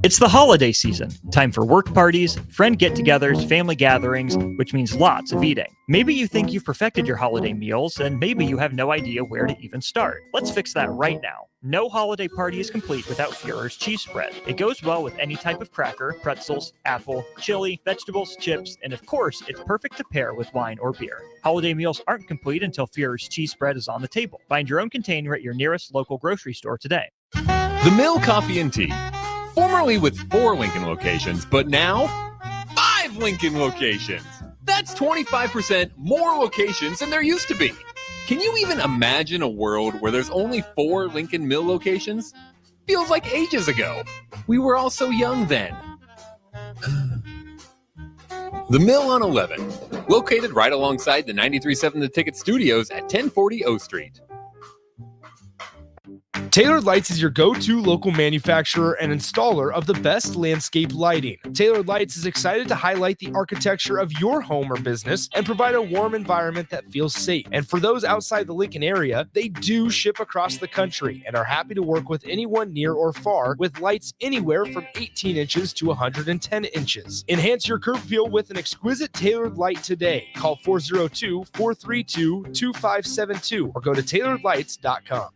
It's the holiday season. Time for work parties, friend get-togethers, family gatherings, which means lots of eating. Maybe you think you've perfected your holiday meals, and maybe you have no idea where to even start. Let's fix that right now. No holiday party is complete without Führer's cheese spread. It goes well with any type of cracker, pretzels, apple, chili, vegetables, chips, and of course, it's perfect to pair with wine or beer. Holiday meals aren't complete until Führer's cheese spread is on the table. Find your own container at your nearest local grocery store today. The Mill Coffee and Tea. Formerly with 4 Lincoln locations, but now 5 Lincoln locations. That's 25% more locations than there used to be. Can you even imagine a world where there's only 4 Lincoln Mill locations? Feels like ages ago. We were all so young then. The Mill on 11, located right alongside the 93.7 The Ticket Studios at 1040 O Street. Tailored Lights is your go-to local manufacturer and installer of the best landscape lighting. Tailored Lights is excited to highlight the architecture of your home or business and provide a warm environment that feels safe. And for those outside the Lincoln area, they do ship across the country and are happy to work with anyone near or far with lights anywhere from 18 inches to 110 inches. Enhance your curb appeal with an exquisite tailored light today. Call 402-432-2572 or go to tailoredlights.com.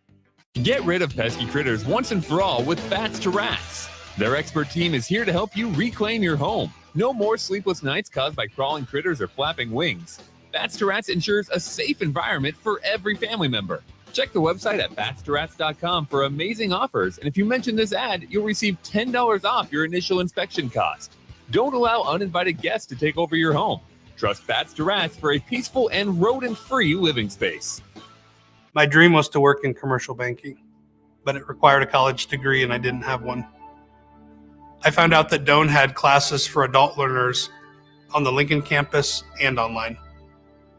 Get rid of pesky critters once and for all with Bats to Rats. Their expert team is here to help you reclaim your home. No more sleepless nights caused by crawling critters or flapping wings. Bats to Rats ensures a safe environment for every family member. Check the website at batstoRats.com for amazing offers, and if you mention this ad, you'll receive $10 off your initial inspection cost. Don't allow uninvited guests to take over your home. Trust Bats to Rats for a peaceful and rodent-free living space. My dream was to work in commercial banking, but it required a college degree and I didn't have one. I found out that Doane had classes for adult learners on the Lincoln campus and online.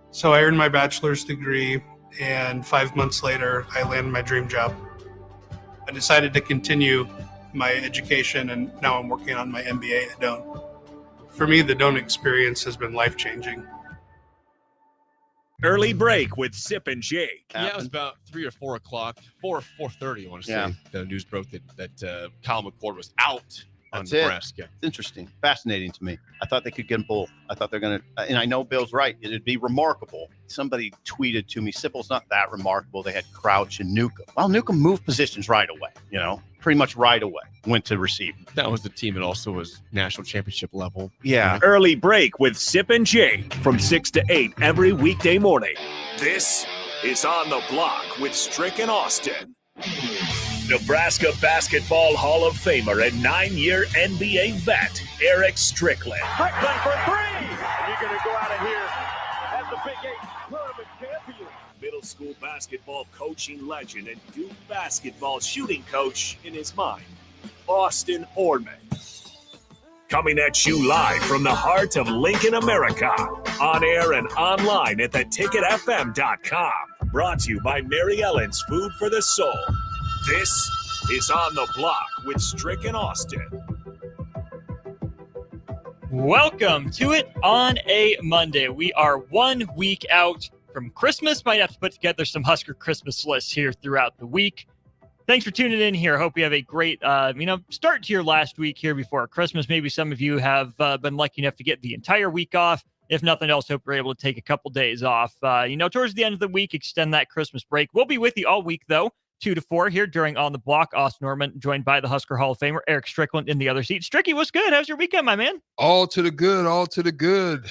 So I earned my bachelor's degree, and 5 months later, I landed my dream job. I decided to continue my education, and now I'm working on my MBA at Doane. For me, the Doane experience has been life-changing. Early break with Sip and Jake. Yeah, it was about 3 or 4 o'clock, 4:30. I want to say the news broke that Kyle McCord was out on Nebraska. It's interesting, fascinating to me. I thought they could get them both. I thought they're going to, and I know Bill's right. It'd be remarkable. Somebody tweeted to me, Sipple's not that remarkable. They had Crouch and Newcomb. Well, Newcomb moved positions right away, pretty much right away. Went to receive. That was the team that also was national championship level. Yeah. Early break with Sip and Jake from 6 to 8 every weekday morning. This is On the Block with Strick and Austin. Nebraska Basketball Hall of Famer and 9-year NBA vet, Erick Strickland. Strickland for 3! And you're going to go out of here as the Big 8 tournament champion. Middle school basketball coaching legend and Duke basketball shooting coach in his mind, Austin Orman. Coming at you live from the heart of Lincoln, America. On air and online at theticketfm.com. Brought to you by Mary Ellen's Food for the Soul. This is On the Block with Strick and Austin. Welcome to it on a Monday. We are 1 week out from Christmas. Might have to put together some Husker Christmas lists here throughout the week. Thanks for tuning in here. Hope you have a great, start to your last week here before Christmas. Maybe some of you have been lucky enough to get the entire week off. If nothing else, hope you're able to take a couple days off. Towards the end of the week, extend that Christmas break. We'll be with you all week, though. 2 to 4 here during On the Block. Austin Norman joined by the Husker Hall of Famer Erick Strickland in the other seat. Stricky, what's good? How's your weekend, my man? All to the good, all to the good.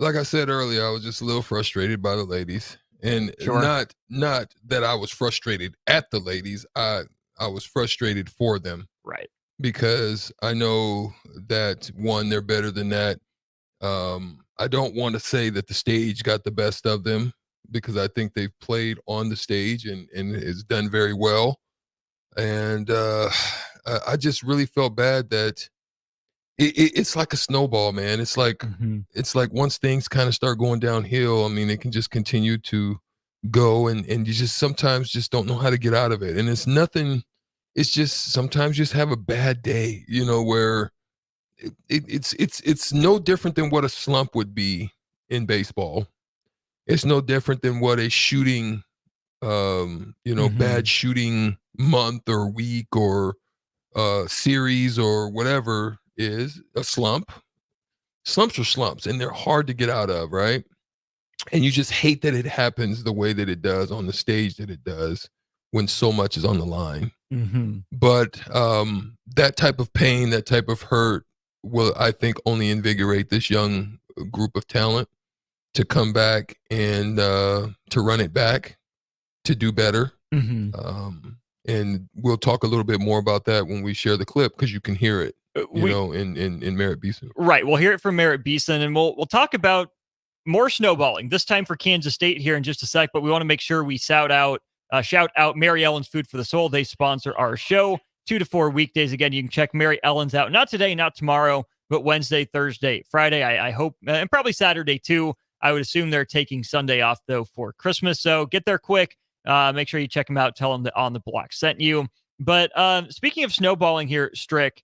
Like I said earlier, I was just a little frustrated by the ladies, and not that I was frustrated at the ladies. I was frustrated for them, right? Because I know that one, they're better than that. I don't want to say that the stage got the best of them, because I think they've played on the stage and has done very well. And I just really felt bad that it's like a snowball, man. It's like it's like once things kind of start going downhill, I mean, it can just continue to go, and you just sometimes just don't know how to get out of it. And it's nothing. It's just sometimes you just have a bad day, where it's no different than what a slump would be in baseball. It's no different than what a shooting bad shooting month or week or series or whatever is a slump. Slumps are slumps, and they're hard to get out of, right? And you just hate that it happens the way that it does on the stage that it does when so much is on the line. But that type of pain, that type of hurt will, I think, only invigorate this young group of talent to come back and to run it back, to do better. And we'll talk a little bit more about that when we share the clip, because you can hear it, in Merritt Beeson. Right. We'll hear it from Merritt Beeson, and we'll talk about more snowballing, this time for Kansas State here in just a sec, but we want to make sure we shout out Mary Ellen's Food for the Soul. They sponsor our show 2 to 4 weekdays. Again, you can check Mary Ellen's out, not today, not tomorrow, but Wednesday, Thursday, Friday, I hope, and probably Saturday too. I would assume they're taking Sunday off, though, for Christmas. So get there quick. Make sure you check them out. Tell them that On the Block sent you. But speaking of snowballing here, Strick,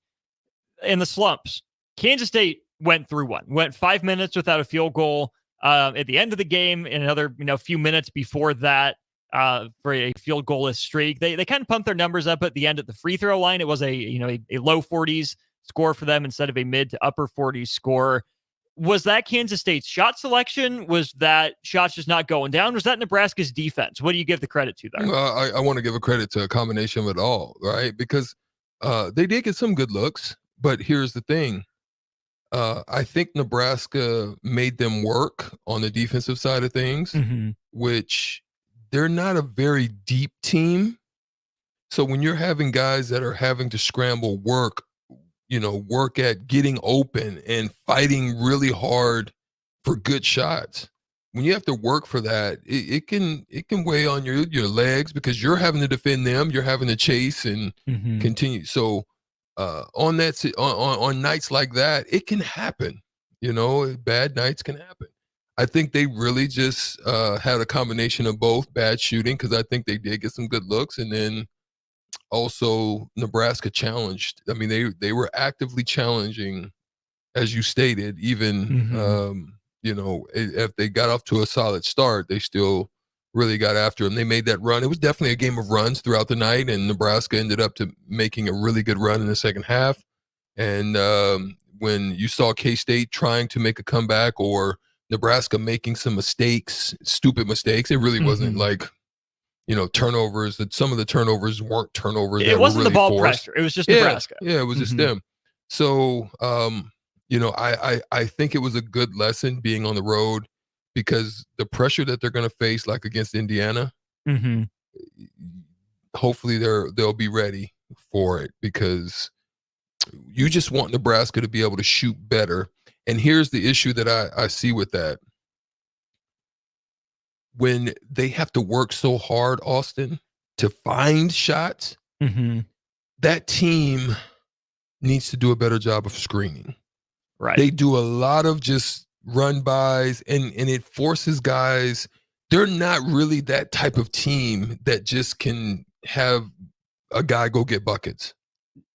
in the slumps, Kansas State went 5 minutes without a field goal at the end of the game, and another few minutes before that for a field goalless streak. They kind of pumped their numbers up at the end at the free throw line. It was a low 40s score for them instead of a mid to upper 40s score. Was that Kansas State's shot selection? Was that shots just not going down? Was that Nebraska's defense? What do you give the credit to there? I want to give a credit to a combination of it all, right? Because they did get some good looks, but here's the thing. I think Nebraska made them work on the defensive side of things, which they're not a very deep team. So when you're having guys that are having to scramble work at getting open and fighting really hard for good shots, when you have to work for that, it can weigh on your legs, because you're having to defend them, you're having to chase and continue. So on nights like that, it can happen. Bad nights can happen. I think they really just had a combination of both bad shooting, because I think they did get some good looks, and then also Nebraska challenged. I mean, they were actively challenging, as you stated. Even if they got off to a solid start, they still really got after them. They made that run. It was definitely a game of runs throughout the night, and Nebraska ended up making a really good run in the second half. And when you saw K-State trying to make a comeback, or Nebraska making some mistakes, stupid mistakes, it really wasn't like turnovers. That some of the turnovers weren't turnovers. It wasn't really the ball pressure. It was just Nebraska. Yeah, it was just them. So I think it was a good lesson being on the road, because the pressure that they're going to face, like against Indiana, hopefully they'll be ready for it, because you just want Nebraska to be able to shoot better. And here's the issue that I see with that. When they have to work so hard, Austin, to find shots, that team needs to do a better job of screening. Right. They do a lot of just run bys, and it forces guys. They're not really that type of team that just can have a guy go get buckets.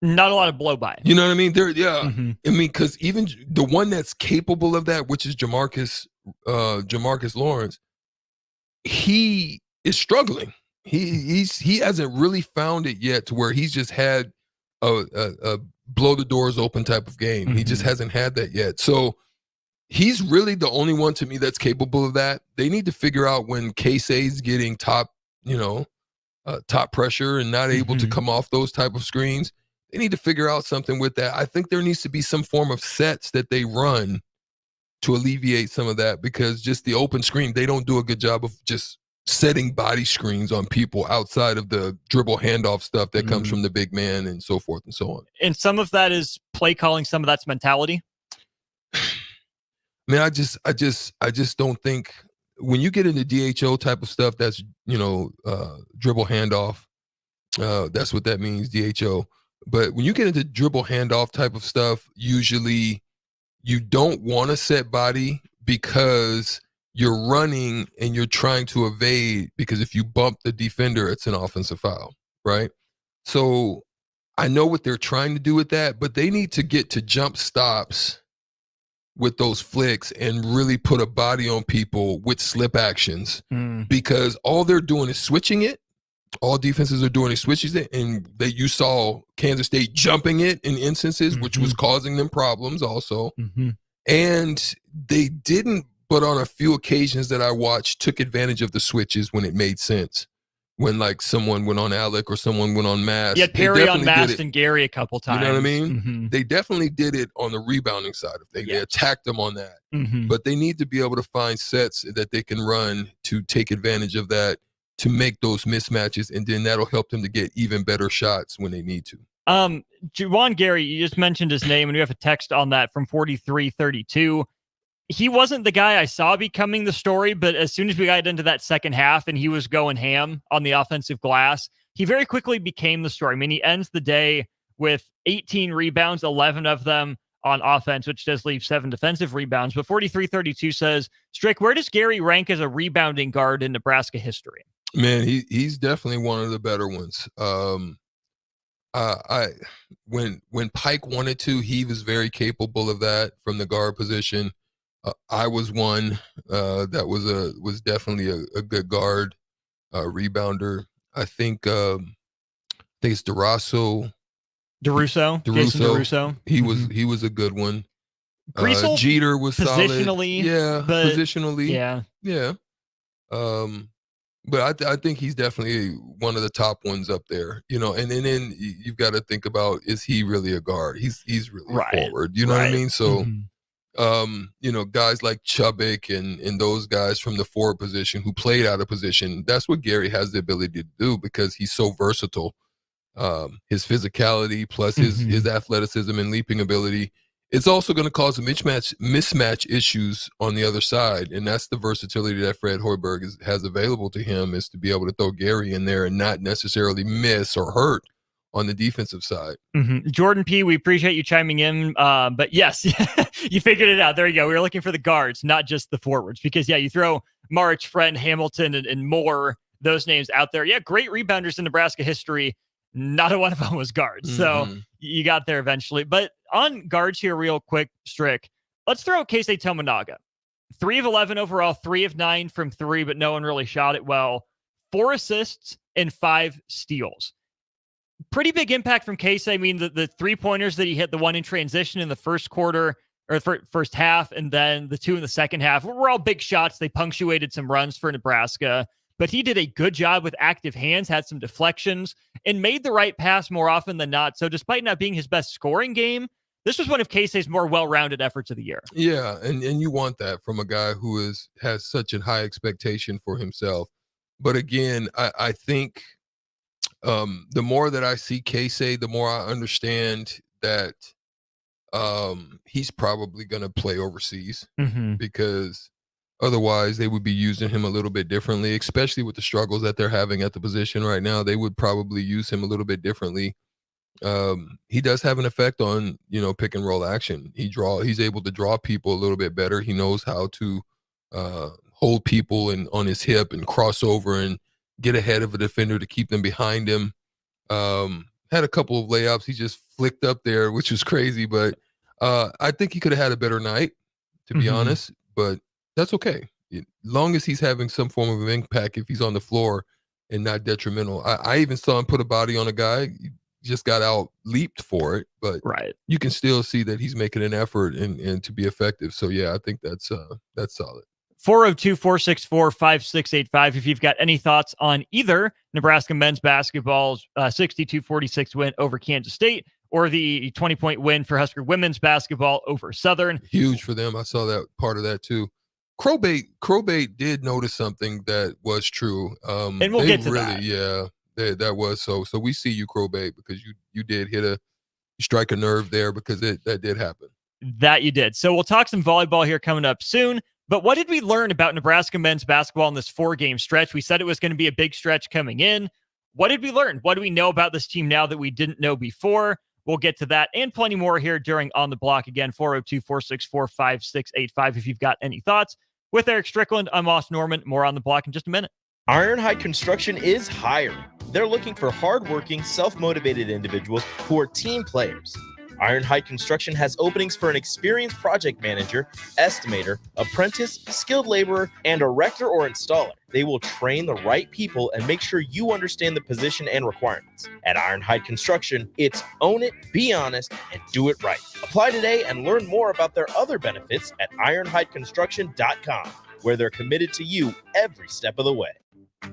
Not a lot of blow by. You know what I mean? I mean, because even the one that's capable of that, which is Jamarcus Lawrence, he is struggling. He hasn't really found it yet to where he's just had a blow the doors open type of game. He just hasn't had that yet. So he's really the only one to me that's capable of that. They need to figure out when K-State's getting top pressure and not able to come off those type of screens. They need to figure out something with that. I think there needs to be some form of sets that they run to alleviate some of that, because just the open screen, they don't do a good job of just setting body screens on people outside of the dribble handoff stuff that comes from the big man and so forth and so on. And some of that is play calling, some of that's mentality. I mean, I just don't think when you get into DHO type of stuff, that's, dribble handoff. That's what that means, DHO. But when you get into dribble handoff type of stuff, usually you don't want to set body, because you're running and you're trying to evade, because if you bump the defender, it's an offensive foul, right? So I know what they're trying to do with that, but they need to get to jump stops with those flicks and really put a body on people with slip actions because all they're doing is switching it. All defenses are doing is switches it, and you saw Kansas State jumping it in instances, which was causing them problems also. And they didn't, but on a few occasions that I watched, took advantage of the switches when it made sense. When like someone went on Alec or someone went on Mass. Yeah, Perry on Mass and Gary a couple times. You know what I mean? They definitely did it on the rebounding side. They attacked them on that. But they need to be able to find sets that they can run to take advantage of that, to make those mismatches, and then that'll help them to get even better shots when they need to. Juwan Gary, you just mentioned his name, and we have a text on that from 4332. He wasn't the guy I saw becoming the story, but as soon as we got into that second half and he was going ham on the offensive glass, he very quickly became the story. I mean, he ends the day with 18 rebounds, 11 of them on offense, which does leave 7 defensive rebounds. But 4332 says, Strick, where does Gary rank as a rebounding guard in Nebraska history? Man, he's definitely one of the better ones. When Pike wanted to, he was very capable of that from the guard position. I was one that was definitely a good guard, rebounder. I think it's DeRusso. Jason DeRusso. He was a good one. Griesel, Jeter was positionally, solid. but, positionally. Yeah. But I think he's definitely one of the top ones up there, you know. And then you've got to think about, is he really a guard? He's really a forward. You know what I mean? So, you know, guys like Chubbuck and those guys from the forward position who played out of position, that's what Gary has the ability to do because he's so versatile. His physicality plus his athleticism and leaping ability, it's also going to cause mismatch issues on the other side. And that's the versatility that Fred Hoiberg has available to him, is to be able to throw Gary in there and not necessarily miss or hurt on the defensive side. Jordan P., we appreciate you chiming in. But yes, you figured it out. There you go. We were looking for the guards, not just the forwards, because you throw March, Friend, Hamilton, and Moore, those names out there. Yeah, great rebounders in Nebraska history. Not a one of them was guards. So you got there eventually. But on guards here real quick, Strick, let's throw Keisei Tominaga. 3 of 11 overall, 3 of 9 from 3, but no one really shot it well. 4 assists and 5 steals. Pretty big impact from Keisei. I mean, the 3-pointers that he hit, the 1 in transition in the first quarter or first half, and then the 2 in the second half, were all big shots. They punctuated some runs for Nebraska. But he did a good job with active hands, had some deflections, and made the right pass more often than not. So despite not being his best scoring game, this was one of Keisei's more well-rounded efforts of the year. Yeah, and you want that from a guy who has such a high expectation for himself. But again, I think the more that I see Keisei, the more I understand that he's probably going to play overseas because otherwise, they would be using him a little bit differently, especially with the struggles that they're having at the position right now. They would probably use him a little bit differently. He does have an effect on, pick and roll action. He's able to draw people a little bit better. He knows how to hold people on his hip and cross over and get ahead of a defender to keep them behind him. Had a couple of layups. He just flicked up there, which was crazy. But I think he could have had a better night, to be honest. But that's okay. As long as he's having some form of impact, if he's on the floor and not detrimental. I even saw him put a body on a guy. He just got out leaped for it, but you can still see that he's making an effort and to be effective. So yeah, I think that's solid. 402-464-5685. If you've got any thoughts on either Nebraska men's basketball's 62-46 win over Kansas State or the 20-point win for Husker women's basketball over Southern. Huge for them. I saw that part of that too. Crowbait did notice something that was true. And we'll get to that. Yeah, that was so. So we see you, Crowbait, because you did strike a nerve there because that did happen. That you did. So we'll talk some volleyball here coming up soon. But what did we learn about Nebraska men's basketball in this 4-game stretch? We said it was going to be a big stretch coming in. What did we learn? What do we know about this team now that we didn't know before? We'll get to that and plenty more here during On the Block. Again, 402-464-5685 if you've got any thoughts. With Erick Strickland, I'm Austin Norman. More On the Block in just a minute. Ironhide Construction is hiring. They're looking for hardworking, self-motivated individuals who are team players. Iron Height Construction has openings for an experienced project manager, estimator, apprentice, skilled laborer, and erector or installer. They will train the right people and make sure you understand the position and requirements. At Iron Height Construction, it's own it, be honest, and do it right. Apply today and learn more about their other benefits at ironheightconstruction.com, where they're committed to you every step of the way.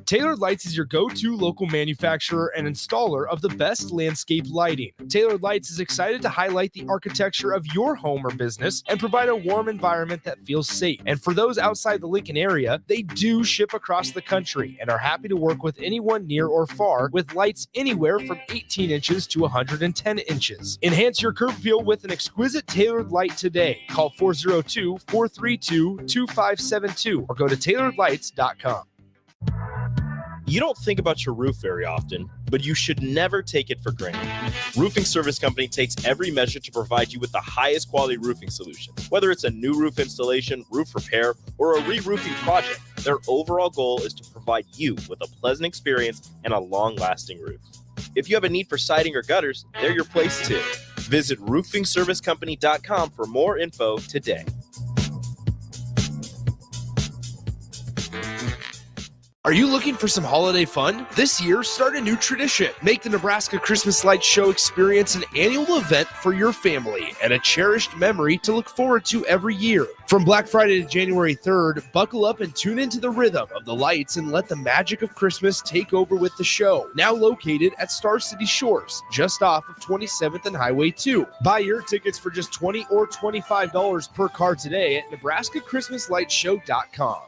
Tailored Lights is your go-to local manufacturer and installer of the best landscape lighting. Tailored Lights is excited to highlight the architecture of your home or business and provide a warm environment that feels safe. And for those outside the Lincoln area, they do ship across the country and are happy to work with anyone near or far with lights anywhere from 18 inches to 110 inches. Enhance your curb appeal with an exquisite tailored light today. Call 402-432-2572 or go to tailoredlights.com. You don't think about your roof very often, but you should never take it for granted. Roofing Service Company takes every measure to provide you with the highest quality roofing solution. Whether it's a new roof installation, roof repair, or a re-roofing project, their overall goal is to provide you with a pleasant experience and a long-lasting roof. If you have a need for siding or gutters, they're your place too. Visit roofingservicecompany.com for more info today. Are you looking for some holiday fun? This year, start a new tradition. Make the Nebraska Christmas Lights Show experience an annual event for your family and a cherished memory to look forward to every year. From Black Friday to January 3rd, buckle up and tune into the rhythm of the lights and let the magic of Christmas take over with the show. Now located at Star City Shores, just off of 27th and Highway 2. Buy your tickets for just $20 or $25 per car today at NebraskaChristmasLightShow.com.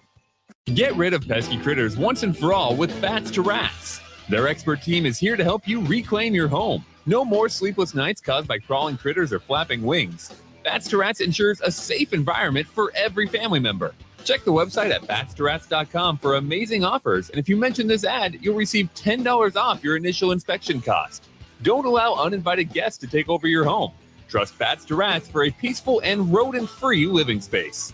Get rid of pesky critters once and for all with Bats to Rats. Their expert team is here to help you reclaim your home. No more sleepless nights caused by crawling critters or flapping wings. Bats to Rats ensures a safe environment for every family member. Check the website at batstoRats.com for amazing offers, and if you mention this ad, you'll receive $10 off your initial inspection cost. Don't allow uninvited guests to take over your home. Trust Bats to Rats for a peaceful and rodent-free living space.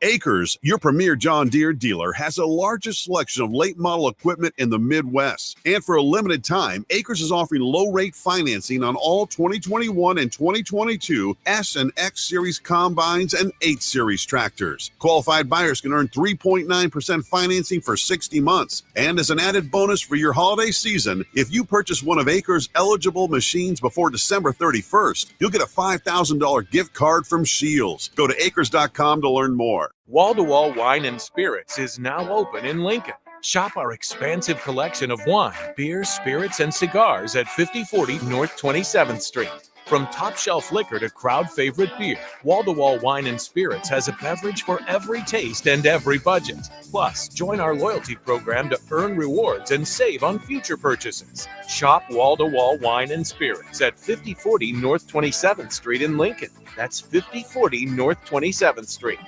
Acres, your premier John Deere dealer, has the largest selection of late model equipment in the Midwest. And for a limited time, Acres is offering low rate financing on all 2021 and 2022 S and X Series combines and 8 Series tractors. Qualified buyers can earn 3.9% financing for 60 months. And as an added bonus for your holiday season, if you purchase one of Acres' eligible machines before December 31st, you'll get a $5,000 gift card from Shields. Go to acres.com to learn more. Wall-to-Wall Wine and Spirits is now open in Lincoln. Shop our expansive collection of wine, beer, spirits, and cigars at 5040 North 27th Street. From top-shelf liquor to crowd-favorite beer, Wall-to-Wall Wine and Spirits has a beverage for every taste and every budget. Plus, join our loyalty program to earn rewards and save on future purchases. Shop Wall-to-Wall Wine and Spirits at 5040 North 27th Street in Lincoln. That's 5040 North 27th Street.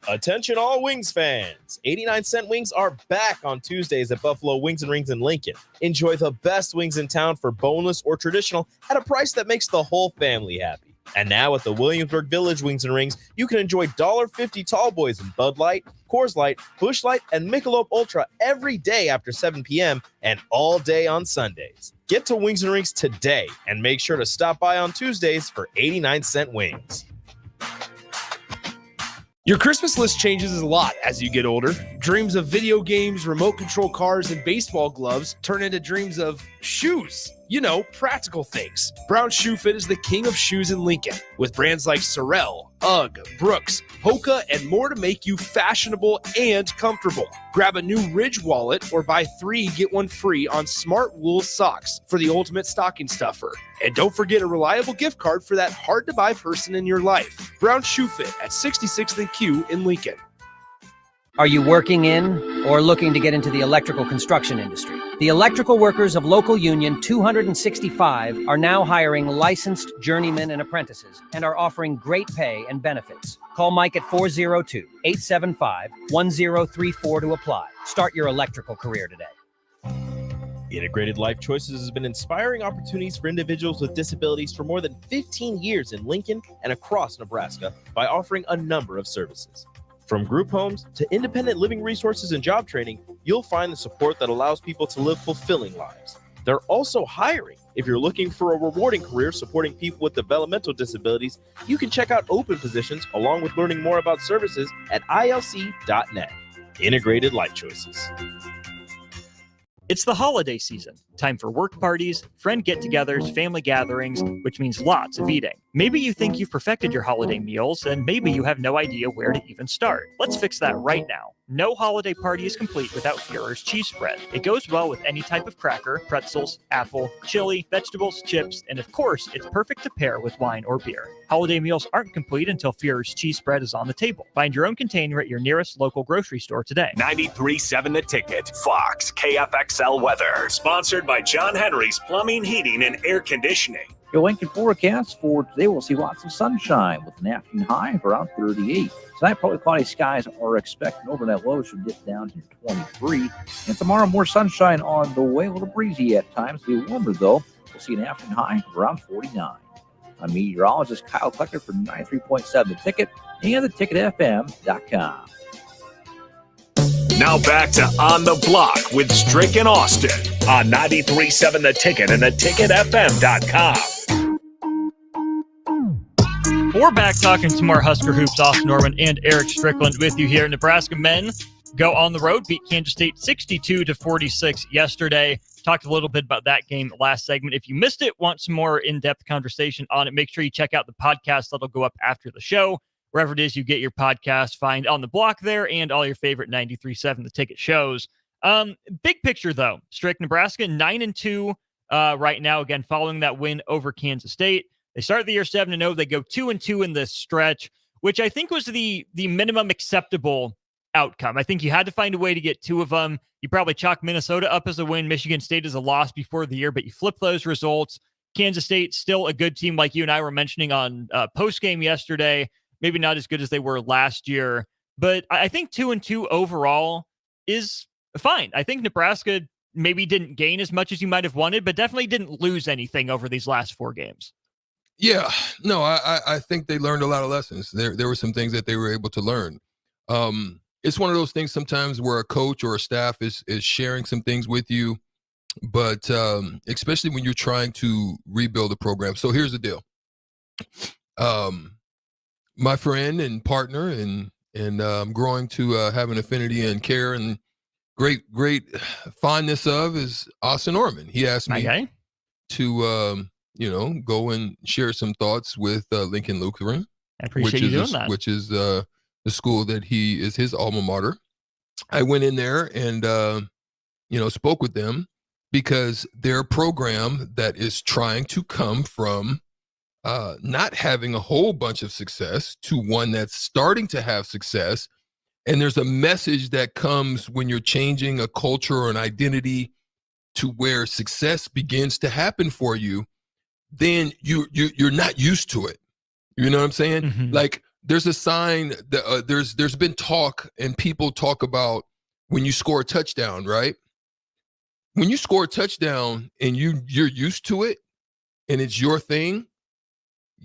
Attention all Wings fans. 89-cent wings are back on Tuesdays at Buffalo Wings and Rings in Lincoln. Enjoy the best wings in town for boneless or traditional at a price that makes the whole family happy. And now at the Williamsburg Village Wings and Rings, you can enjoy $1.50 tall boys in Bud Light, Coors Light, Busch Light, and Michelob Ultra every day after 7 p.m. and all day on Sundays. Get to Wings and Rings today and make sure to stop by on Tuesdays for 89-cent wings. Your Christmas list changes a lot as you get older. Dreams of video games, remote control cars, and baseball gloves turn into dreams of shoes. You know, practical things. Brown Shoe Fit is the king of shoes in Lincoln, with brands like Sorel, Ugg, Brooks, Hoka, and more to make you fashionable and comfortable. Grab a new Ridge wallet or buy 3, get 1 free on smart wool socks for the ultimate stocking stuffer. And don't forget a reliable gift card for that hard-to-buy person in your life. Brown Shoe Fit at 66th and Q in Lincoln. Are you working in or looking to get into the electrical construction industry? The electrical workers of Local Union 265 are now hiring licensed journeymen and apprentices and are offering great pay and benefits. Call Mike at 402-875-1034 to apply. Start your electrical career today. Integrated Life Choices has been inspiring opportunities for individuals with disabilities for more than 15 years in Lincoln and across Nebraska by offering a number of services. From group homes to independent living resources and job training, you'll find the support that allows people to live fulfilling lives. They're also hiring If you're looking for a rewarding career supporting people with developmental disabilities, you can check out open positions along with learning more about services at ilc.net. Integrated Life Choices. It's the holiday season. Time for work parties, friend get-togethers, family gatherings, which means lots of eating. Maybe you think you've perfected your holiday meals, and maybe you have no idea where to even start. Let's fix that right now. No holiday party is complete without Führer's cheese spread. It goes well with any type of cracker, pretzels, apple, chili, vegetables, chips, and of course, it's perfect to pair with wine or beer. Holiday meals aren't complete until Führer's cheese spread is on the table. Find your own container at your nearest local grocery store today. 93.7 The Ticket, Fox, KFXL weather. Sponsored by John Henry's Plumbing, Heating, and Air Conditioning. Your Lincoln forecast for today, we'll see lots of sunshine with an afternoon high of around 38. Tonight, partly cloudy skies are expected. Overnight low should dip down to 23. And tomorrow, more sunshine on the way. A little breezy at times. Be warmer, though. We'll see an afternoon high of around 49. I'm meteorologist Kyle Tucker for 93.7 The Ticket and theticketfm.com. Now back to On the Block with Strick and Austin on 93.7 The Ticket and theticketfm.com. We're back talking some more Husker hoops. Austin Norman and Erick Strickland with you here. Nebraska men go on the road, beat Kansas State 62-46 yesterday. Talked a little bit about that game last segment. If you missed it, want some more in-depth conversation on it, make sure you check out the podcast that'll go up after the show. Wherever it is you get your podcast, find On the Block there and all your favorite 93.7 The Ticket shows. Big picture, though. Strick, Nebraska 9-2 right now, again, following that win over Kansas State. They start the year 7-0. They go 2-2 in this stretch, which I think was the minimum acceptable outcome. I think you had to find a way to get two of them. You probably chalk Minnesota up as a win, Michigan State as a loss before the year, but you flip those results. Kansas State, still a good team like you and I were mentioning on postgame yesterday. Maybe not as good as they were last year, but I think 2-2 overall is fine. I think Nebraska maybe didn't gain as much as you might have wanted, but definitely didn't lose anything over these last four games. Yeah, no, I think they learned a lot of lessons. There were some things that they were able to learn. It's one of those things sometimes where a coach or a staff is sharing some things with you, but especially when you're trying to rebuild a program. So here's the deal. My friend and partner and I'm growing to have an affinity and care and great fondness of is Austin Norman. He asked me to go and share some thoughts with Lincoln Lutheran. I appreciate you doing that. Which is the school that he is his alma mater. I went in there and spoke with them because they're a program that is trying to come from not having a whole bunch of success to one that's starting to have success. And there's a message that comes when you're changing a culture or an identity to where success begins to happen for you. Then you're not used to it. You know what I'm saying? Mm-hmm. Like there's a sign that there's been talk and people talk about when you score a touchdown, right? When you score a touchdown and you're used to it and it's your thing,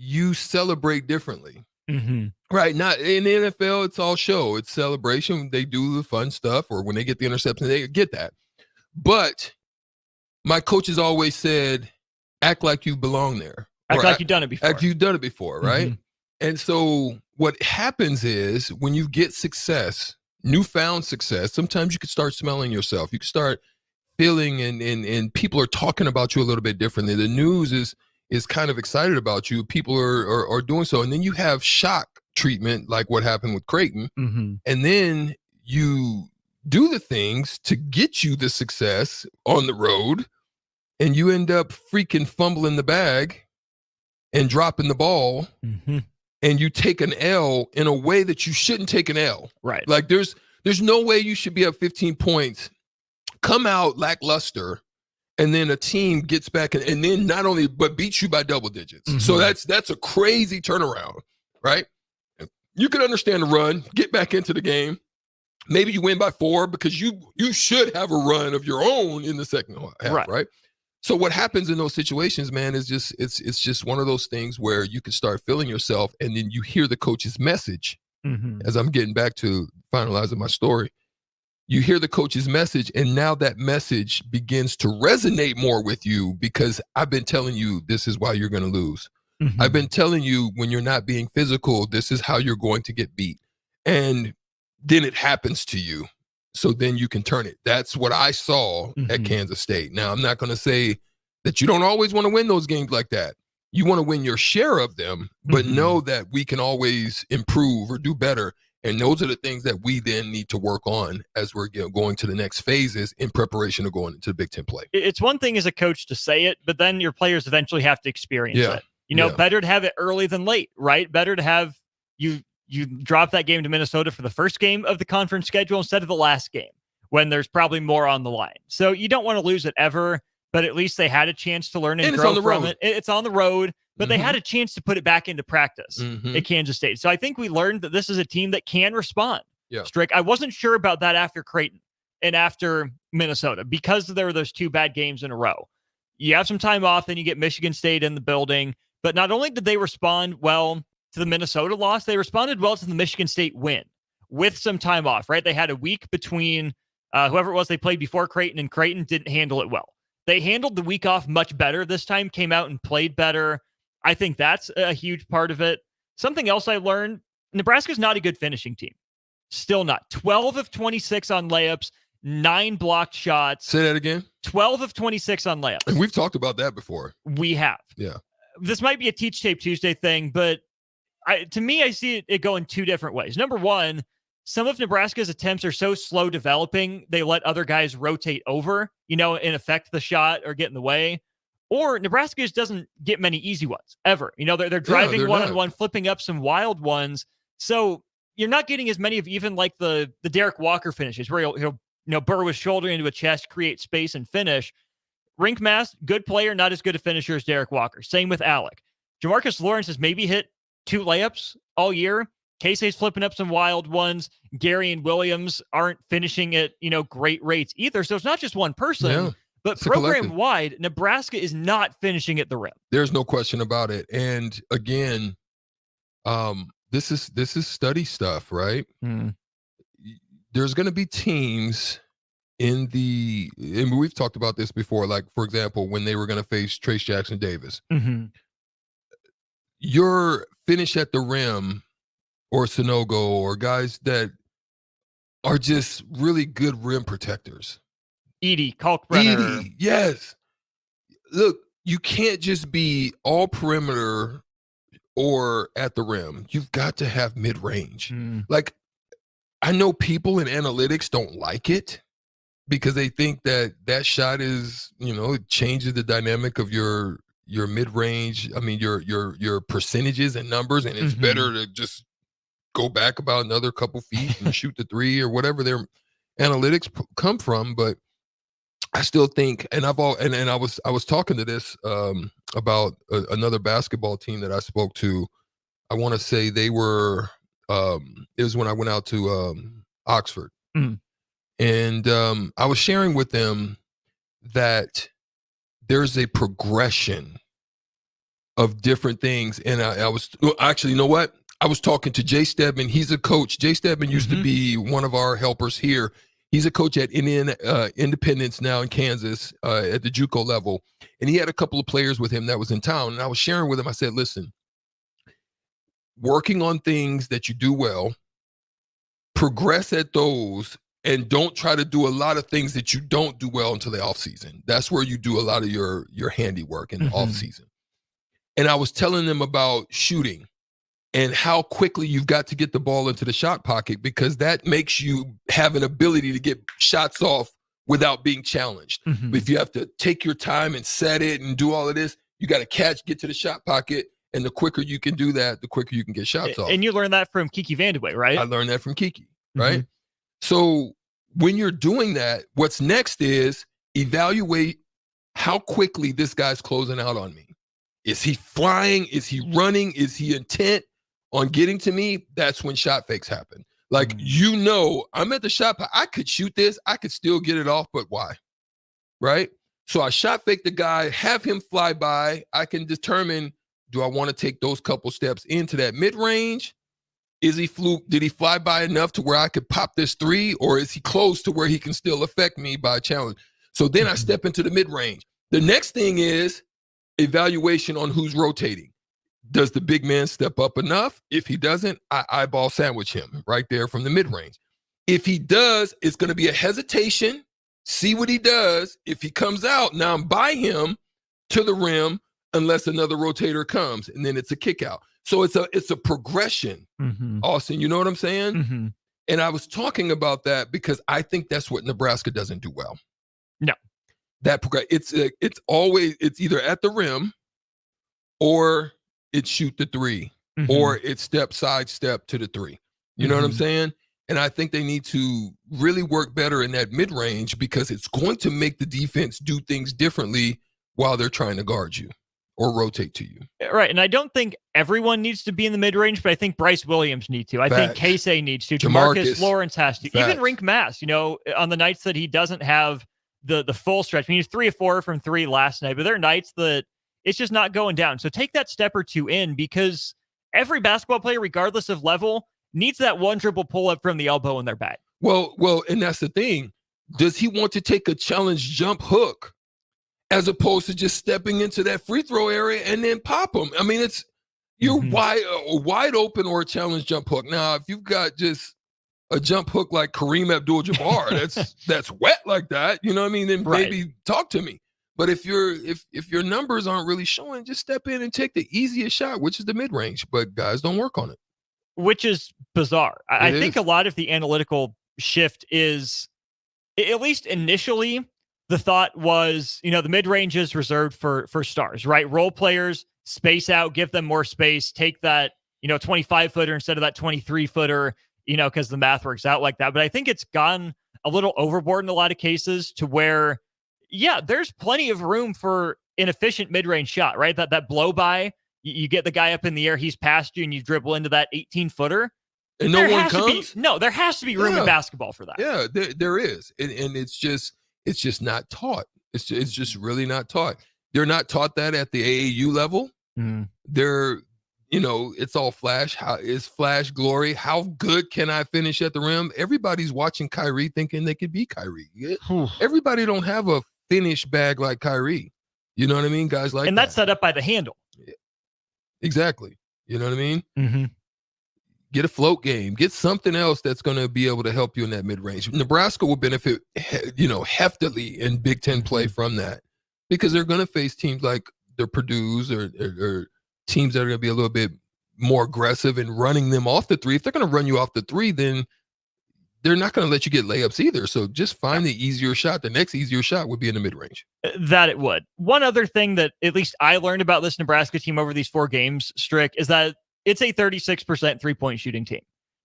you celebrate differently. Mm-hmm. Right. Not in the NFL, it's all show. It's celebration. They do the fun stuff, or when they get the interception, they get that. But my coach has always said, act like you belong there. Act like you've done it before. Act you've done it before, right? Mm-hmm. And so what happens is when you get success, newfound success, sometimes you can start smelling yourself. You can start feeling and people are talking about you a little bit differently. The news is kind of excited about you. People are doing so. And then you have shock treatment like what happened with Creighton. Mm-hmm. And then you do the things to get you the success on the road and you end up freaking fumbling the bag and dropping the ball. Mm-hmm. And you take an L in a way that you shouldn't take an L. Right. Like there's no way you should be up 15 points, come out lackluster, and then a team gets back and then not only but beats you by double digits. Mm-hmm. So that's a crazy turnaround, right? You can understand the run, get back into the game. Maybe you win by 4 because you should have a run of your own in the second half, right? So what happens in those situations, man, is just it's just one of those things where you can start feeling yourself, and then you hear the coach's message. Mm-hmm. As I'm getting back to finalizing my story, you hear the coach's message, and now that message begins to resonate more with you because I've been telling you this is why you're going to lose. Mm-hmm. I've been telling you when you're not being physical, this is how you're going to get beat. And then it happens to you. So then you can turn it. That's what I saw at Kansas State. Now, I'm not going to say that you don't always want to win those games like that. You want to win your share of them, but know that we can always improve or do better. And those are the things that we then need to work on as we're going to the next phases in preparation of going into the Big Ten play. It's one thing as a coach to say it, but then your players eventually have to experience it. You know, better to have it early than late, right? Better to have you drop that game to Minnesota for the first game of the conference schedule instead of the last game when there's probably more on the line. So you don't want to lose it ever, but at least they had a chance to learn and grow from it. It's on the road, but they had a chance to put it back into practice at Kansas State. So I think we learned that this is a team that can respond. Strick, I wasn't sure about that after Creighton and after Minnesota because there were those 2 bad games in a row. You have some time off, then you get Michigan State in the building. But not only did they respond well to the Minnesota loss, they responded well to the Michigan State win with some time off, right? They had a week between whoever it was they played before Creighton, and Creighton didn't handle it well. They handled the week off much better this time, came out and played better. I think that's a huge part of it. Something else I learned, Nebraska's not a good finishing team. Still not. 12 of 26 on layups, 9 blocked shots. Say that again. 12 of 26 on layups. And we've talked about that before. We have. Yeah. This might be a Teach Tape Tuesday thing, but to me, I see it going 2 different ways. Number one, some of Nebraska's attempts are so slow developing, they let other guys rotate over, and affect the shot or get in the way. Or Nebraska just doesn't get many easy ones ever. They're driving one-on-one, flipping up some wild ones. So you're not getting as many of even like the Derek Walker finishes where he'll burrow his shoulder into a chest, create space, and finish. Rink Mass, good player, not as good a finisher as Derek Walker. Same with Alec. Jamarcus Lawrence has maybe hit 2 layups all year. Casey's flipping up some wild ones. Gary and Williams aren't finishing at, great rates either. So it's not just one person, but program-wide, Nebraska is not finishing at the rim. There's no question about it. And again, this is study stuff, right? There's going to be teams and we've talked about this before, like, for example, when they were going to face Trace Jackson Davis. Your finish at the rim or Sonogo or guys that are just really good rim protectors. Edey, Kalkbrenner. Edey, yes. Look, you can't just be all perimeter or at the rim. You've got to have mid-range. Like, I know people in analytics don't like it because they think that shot is, it changes the dynamic of your mid-range. I mean, your percentages and numbers, and it's better to just go back about another couple feet and shoot the 3 or whatever their analytics come from. But I still think, and I was talking to this about another basketball team that I spoke to. I want to say they were. It was when I went out to Oxford. And I was sharing with them that there's a progression of different things. And I was actually, you know what? I was talking to Jay Stedman. He's a coach. Jay Stedman used to be one of our helpers here. He's a coach at Independence now in Kansas at the JUCO level. And he had a couple of players with him that was in town. And I was sharing with him, I said, listen, working on things that you do well, progress at those, and don't try to do a lot of things that you don't do well until the off season. That's where you do a lot of your handiwork in the off season. And I was telling them about shooting and how quickly you've got to get the ball into the shot pocket, because that makes you have an ability to get shots off without being challenged. But if you have to take your time and set it and do all of this, you got to get to the shot pocket. And the quicker you can do that, the quicker you can get shots off. And you learned that from Kiki Vandeweghe, right? I learned that from Kiki, right? So when you're doing that, what's next is evaluate how quickly this guy's closing out on me. Is he flying? Is he running? Is he intent on getting to me? That's when shot fakes happen. Like, I'm at the shot. I could shoot this. I could still get it off, but why? Right? So I shot fake the guy, have him fly by. I can determine, do I want to take those couple steps into that mid-range, Is he fluke? Did he fly by enough to where I could pop this three, or is he close to where he can still affect me by a challenge? So then I step into the mid-range. The next thing is evaluation on who's rotating. Does the big man step up enough? If he doesn't, I eyeball sandwich him right there from the mid-range. If he does, it's going to be a hesitation. See what he does. If he comes out, now I'm by him to the rim unless another rotator comes, and then it's a kick out. So it's a progression, Austin. You know what I'm saying? And I was talking about that because I think that's what Nebraska doesn't do well. No. That it's either at the rim or it's shoot the three or it's sidestep to the three. You know what I'm saying? And I think they need to really work better in that mid-range because it's going to make the defense do things differently while they're trying to guard you or rotate to you. Right. And I don't think everyone needs to be in the mid-range, but I think Bryce Williams needs to. I think Casey needs to. Jamarcus Lawrence has to. Even Rink Mass, on the nights that he doesn't have the full stretch. I mean, he was 3 of 4 from 3 last night, but there are nights that it's just not going down. So take that step or two in because every basketball player, regardless of level, needs that one dribble pull up from the elbow in their bag. Well, and that's the thing. Does he want to take a challenge jump hook as opposed to just stepping into that free throw area and then pop them? I mean, you're wide open or a challenge jump hook. Now, if you've got just a jump hook like Kareem Abdul-Jabbar, that's wet like that, you know what I mean? Then maybe talk to me. But if your numbers aren't really showing, just step in and take the easiest shot, which is the mid range. But guys don't work on it. Which is bizarre. I think a lot of the analytical shift is, at least initially, the thought was, the mid-range is reserved for stars, right? Role players, space out, give them more space, take that, 25-footer instead of that 23-footer, because the math works out like that. But I think it's gone a little overboard in a lot of cases to where, there's plenty of room for an efficient mid-range shot, right? That blow by, you get the guy up in the air, he's past you, and you dribble into that 18-footer. And no one comes? There has to be room in basketball for that. Yeah, there is. And it's just not taught. It's just really not taught. They're not taught that at the AAU level. They're, it's all flash. It's flash glory. How good can I finish at the rim? Everybody's watching Kyrie thinking they could be Kyrie. Everybody don't have a finish bag like Kyrie. You know what I mean? Guys like that. And that's set up by the handle. Exactly. You know what I mean? Get a float game. Get something else that's going to be able to help you in that mid-range. Nebraska will benefit, heftily in Big Ten play from that because they're going to face teams like the Purdue's or teams that are going to be a little bit more aggressive in running them off the three. If they're going to run you off the three, then they're not going to let you get layups either. So just find the easier shot. The next easier shot would be in the mid-range. That it would. One other thing that at least I learned about this Nebraska team over these 4 games, Strick, is that it's a 36% three-point shooting team.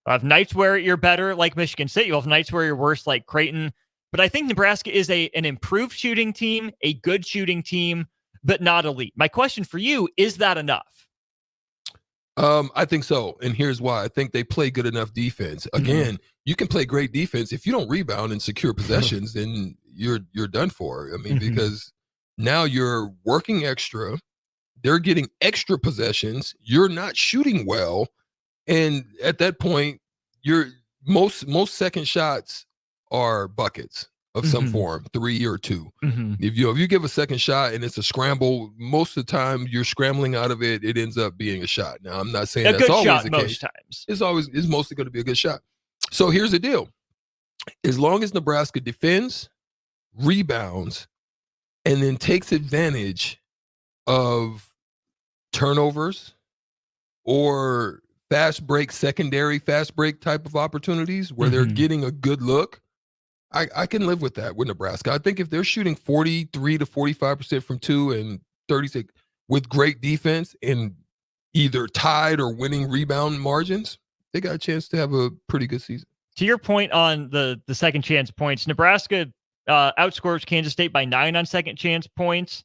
You'll have nights where you're better, like Michigan State. You'll have nights where you're worse, like Creighton. But I think Nebraska is an improved shooting team, a good shooting team, but not elite. My question for you, is that enough? I think so. And here's why. I think they play good enough defense. Again, you can play great defense. If you don't rebound and secure possessions, then you're done for. I mean, because now you're working extra. They're getting extra possessions. You're not shooting well. And at that point, most second shots are buckets of some form, 3 or 2. If you give a second shot and it's a scramble, most of the time you're scrambling out of it. It ends up being a shot. Now I'm not saying that's always the case. Times. It's mostly going to be a good shot. So here's the deal: as long as Nebraska defends, rebounds, and then takes advantage of turnovers or secondary fast break type of opportunities where they're getting a good look, I can live with that with Nebraska. I think if they're shooting 43 to 45% from 2 and 36 with great defense and either tied or winning rebound margins, they got a chance to have a pretty good season. To your point on the second chance points, Nebraska outscores Kansas State by 9 on second chance points.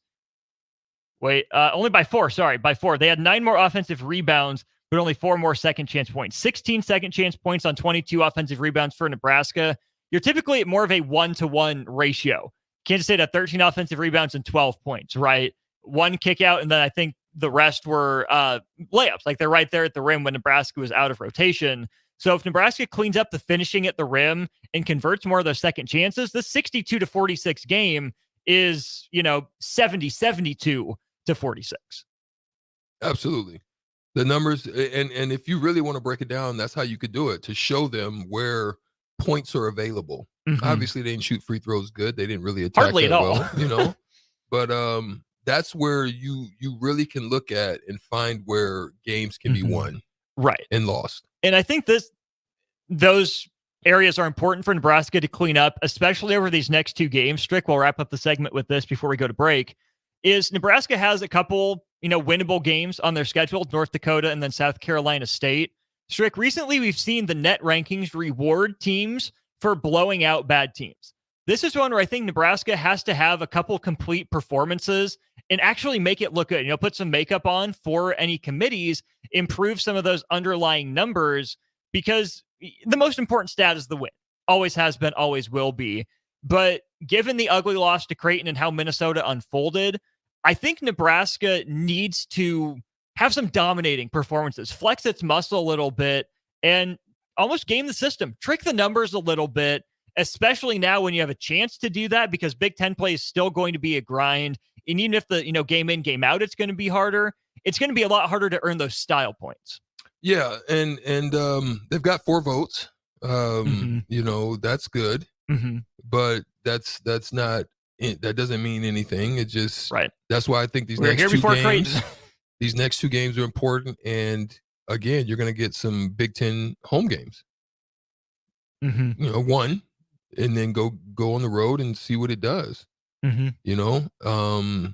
Only by 4. Sorry, by 4. They had 9 more offensive rebounds, but only 4 more second chance points. 16 second chance points on 22 offensive rebounds for Nebraska. You're typically at more of a 1-to-1 ratio. Kansas State had 13 offensive rebounds and 12 points, right? 1 kick out, and then I think the rest were layups. Like they're right there at the rim when Nebraska was out of rotation. So if Nebraska cleans up the finishing at the rim and converts more of those second chances, this 62-46 game is, 70-72 to 46. Absolutely. The numbers, and if you really want to break it down, that's how you could do it, to show them where points are available. Mm-hmm. Obviously, they didn't shoot free throws good. They didn't really attack hardly that at all. well, But that's where you really can look at and find where games can be won, right, and lost. And I think those areas are important for Nebraska to clean up, especially over these next two games. Strick, we'll wrap up the segment with this before we go to break. Is Nebraska has a couple, winnable games on their schedule, North Dakota and then South Carolina State. Strick, recently we've seen the net rankings reward teams for blowing out bad teams. This is one where I think Nebraska has to have a couple complete performances and actually make it look good. Put some makeup on for any committees, improve some of those underlying numbers, because the most important stat is the win. Always has been, always will be. But given the ugly loss to Creighton and how Minnesota unfolded, I think Nebraska needs to have some dominating performances, flex its muscle a little bit, and almost game the system, trick the numbers a little bit, especially now when you have a chance to do that, because Big Ten play is still going to be a grind. And even if the, game in, game out, it's going to be harder. It's going to be a lot harder to earn those style points. Yeah. And they've got 4 votes. That's good. Mm-hmm. But that's not, that doesn't mean anything. It just, right. That's why I think these these next two games are important. And again, you're going to get some Big Ten home games. Mm-hmm. One, and then go on the road and see what it does. Mm-hmm.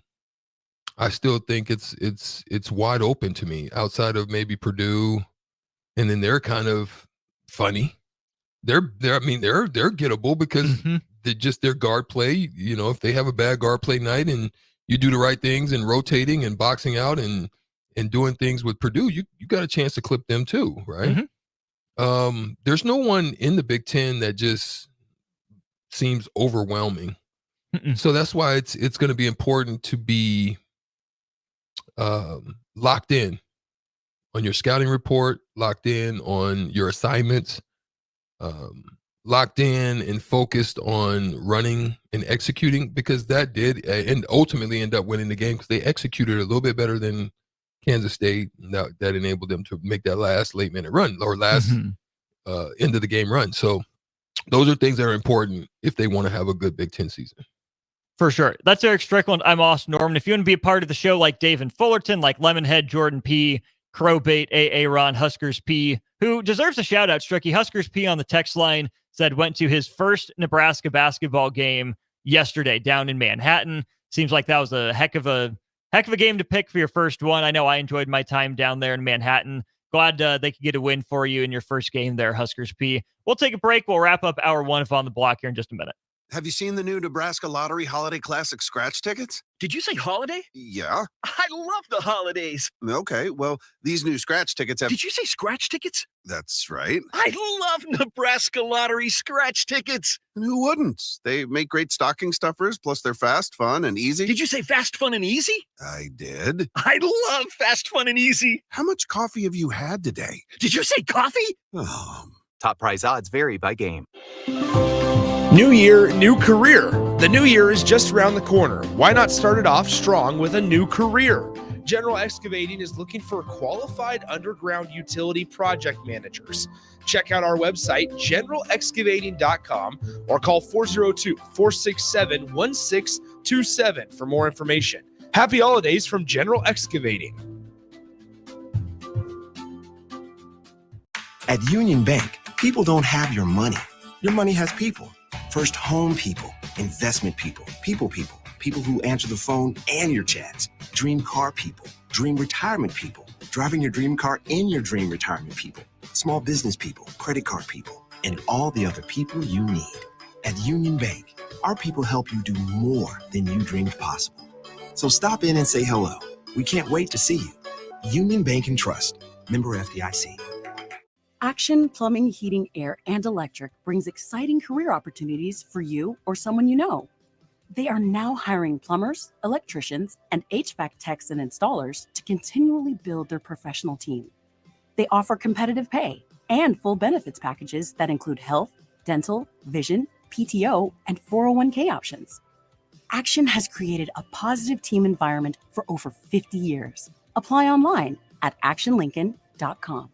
I still think it's wide open to me, outside of maybe Purdue, and then they're kind of funny. They're gettable because their guard play. If they have a bad guard play night and you do the right things and rotating and boxing out and doing things with Purdue, you got a chance to clip them too, right? Mm-hmm. There's no one in the Big Ten that just seems overwhelming. Mm-mm. So that's why it's going to be important to be locked in on your scouting report, locked in on your assignments, locked in and focused on running and executing, because that did and ultimately end up winning the game, because they executed a little bit better than Kansas State. That enabled them to make that last late minute run, or last end of the game run. So those are things that are important if they want to have a good Big Ten season. For sure. That's Erick Strickland. I'm Austin Norman. If you want to be a part of the show like Dave and Fullerton, like Lemonhead, Jordan P., Crowbait, AA Ron, Huskers P., who deserves a shout out, Stricky. Huskers P on the text line said went to his first Nebraska basketball game yesterday down in Manhattan. Seems like that was a heck of a game to pick for your first one. I know I enjoyed my time down there in Manhattan. Glad they could get a win for you in your first game there, Huskers P. We'll take a break. We'll wrap up hour one of On the Block here in just a minute. Have you seen the new Nebraska Lottery Holiday Classic scratch tickets? Did you say holiday? Yeah. I love the holidays. Okay, well, these new scratch tickets have... Did you say scratch tickets? That's right. I love Nebraska Lottery scratch tickets. And who wouldn't? They make great stocking stuffers, plus they're fast, fun, and easy. Did you say fast, fun, and easy? I did. I love fast, fun, and easy. How much coffee have you had today? Did you say coffee? Oh. Top prize odds vary by game. New year, new career. The new year is just around the corner. Why not start it off strong with a new career? General Excavating is looking for qualified underground utility project managers. Check out our website, generalexcavating.com, or call 402-467-1627 for more information. Happy holidays from General Excavating. At Union Bank, people don't have your money. Your money has people. First home people, investment people, people who answer the phone and your chats, dream car people, dream retirement people, driving your dream car in your dream retirement people, small business people, credit card people, and all the other people you need. At Union Bank, our people help you do more than you dreamed possible. So stop in and say hello. We can't wait to see you. Union Bank and Trust, member FDIC. Action Plumbing, Heating, Air, and Electric brings exciting career opportunities for you or someone you know. They are now hiring plumbers, electricians, and HVAC techs and installers to continually build their professional team. They offer competitive pay and full benefits packages that include health, dental, vision, PTO, and 401k options. Action has created a positive team environment for over 50 years. Apply online at actionlincoln.com.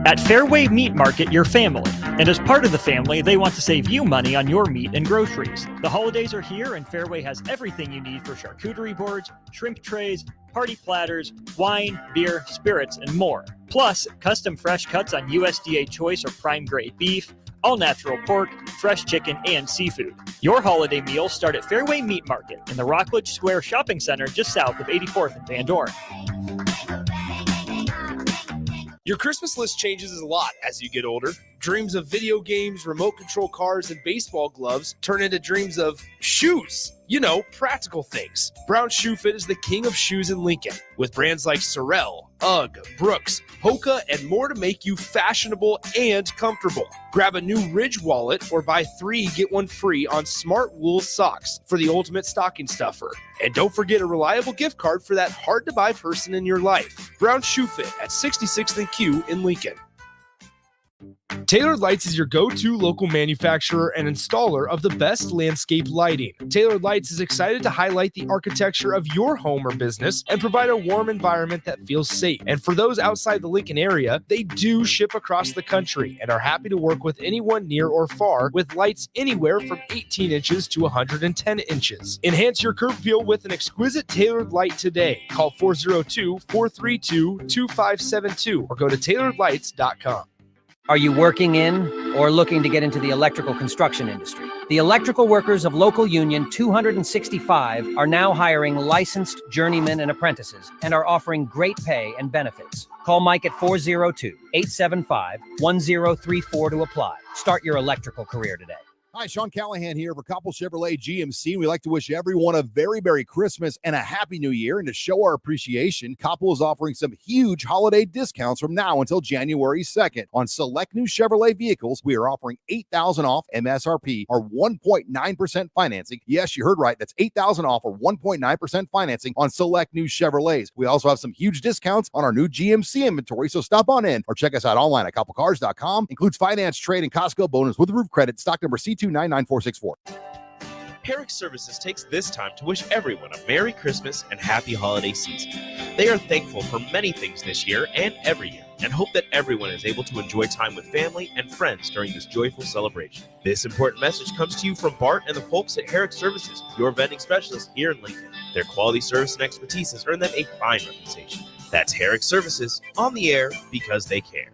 At Fairway Meat Market, your family. And as part of the family, they want to save you money on your meat and groceries. The holidays are here, and Fairway has everything you need for charcuterie boards, shrimp trays, party platters, wine, beer, spirits, and more. Plus, custom fresh cuts on USDA choice or prime grade beef, all-natural pork, fresh chicken, and seafood. Your holiday meals start at Fairway Meat Market in the Rockledge Square Shopping Center just south of 84th and Van Dorn. Your Christmas list changes a lot as you get older. Dreams of video games, remote control cars, and baseball gloves turn into dreams of shoes. You know, practical things. Brown Shoe Fit is the king of shoes in Lincoln, with brands like Sorel, UGG, Brooks, Hoka, and more to make you fashionable and comfortable. Grab a new Ridge wallet or buy 3, get 1 free on smart wool socks for the ultimate stocking stuffer. And don't forget a reliable gift card for that hard-to-buy person in your life. Brown Shoe Fit at 66th and Q in Lincoln. Tailored Lights is your go-to local manufacturer and installer of the best landscape lighting. Tailored Lights is excited to highlight the architecture of your home or business and provide a warm environment that feels safe. And for those outside the Lincoln area, they do ship across the country and are happy to work with anyone near or far with lights anywhere from 18 inches to 110 inches. Enhance your curb appeal with an exquisite Tailored Light today. Call 402-432-2572 or go to tailoredlights.com. Are you working in or looking to get into the electrical construction industry? The electrical workers of local union 265 are now hiring licensed journeymen and apprentices and are offering great pay and benefits. Call Mike at 402-875-1034 to apply. Start your electrical career today. Hi, Sean Callahan here for Koppel Chevrolet GMC. We'd like to wish everyone a very Merry Christmas and a Happy New Year. And to show our appreciation, Koppel is offering some huge holiday discounts from now until January 2nd. On select new Chevrolet vehicles, we are offering $8,000 off MSRP or 1.9% financing. Yes, you heard right. That's $8,000 off or 1.9% financing on select new Chevrolets. We also have some huge discounts on our new GMC inventory, so stop on in or check us out online at koppelcars.com. Includes finance, trade, and Costco bonus with roof credit. Stock number C2999464. Erick Services takes this time to wish everyone a Merry Christmas and Happy Holiday Season. They are thankful for many things this year and every year, and hope that everyone is able to enjoy time with family and friends during this joyful celebration. This important message comes to you from Bart and the folks at Erick Services, your vending specialists here in Lincoln. Their quality service and expertise has earned them a fine reputation. That's Erick Services, on the air because they care.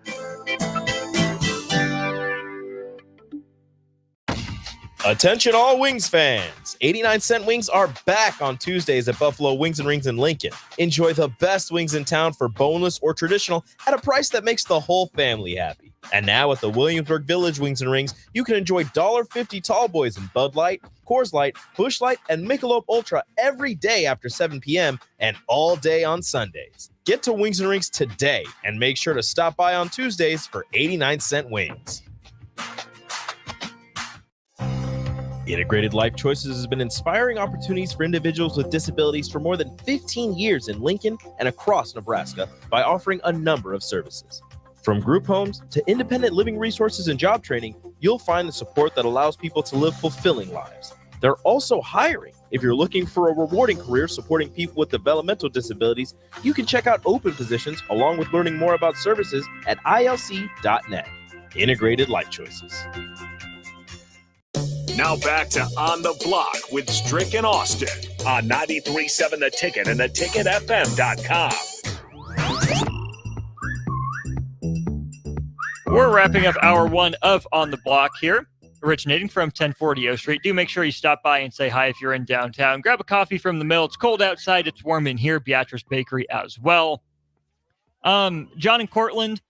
Attention all Wings fans! 89-cent wings are back on Tuesdays at Buffalo Wings and Rings in Lincoln. Enjoy the best wings in town for boneless or traditional at a price that makes the whole family happy. And now at the Williamsburg Village Wings and Rings, you can enjoy $1.50 tall boys in Bud Light, Coors Light, Busch Light, and Michelob Ultra every day after 7 p.m. and all day on Sundays. Get to Wings and Rings today and make sure to stop by on Tuesdays for 89-cent wings. Integrated Life Choices has been inspiring opportunities for individuals with disabilities for more than 15 years in Lincoln and across Nebraska by offering a number of services. From group homes to independent living resources and job training, you'll find the support that allows people to live fulfilling lives. They're also hiring. If you're looking for a rewarding career supporting people with developmental disabilities, you can check out open positions along with learning more about services at ilc.net. Integrated Life Choices. Now back to On the Block with Strick and Austin on 93.7 The Ticket and theticketfm.com. We're wrapping up hour one of On the Block here, originating from 1040 O Street. Do make sure you stop by and say hi if you're in downtown. Grab a coffee from the mill. It's cold outside. It's warm in here. Beatrice Bakery as well. John and Cortland,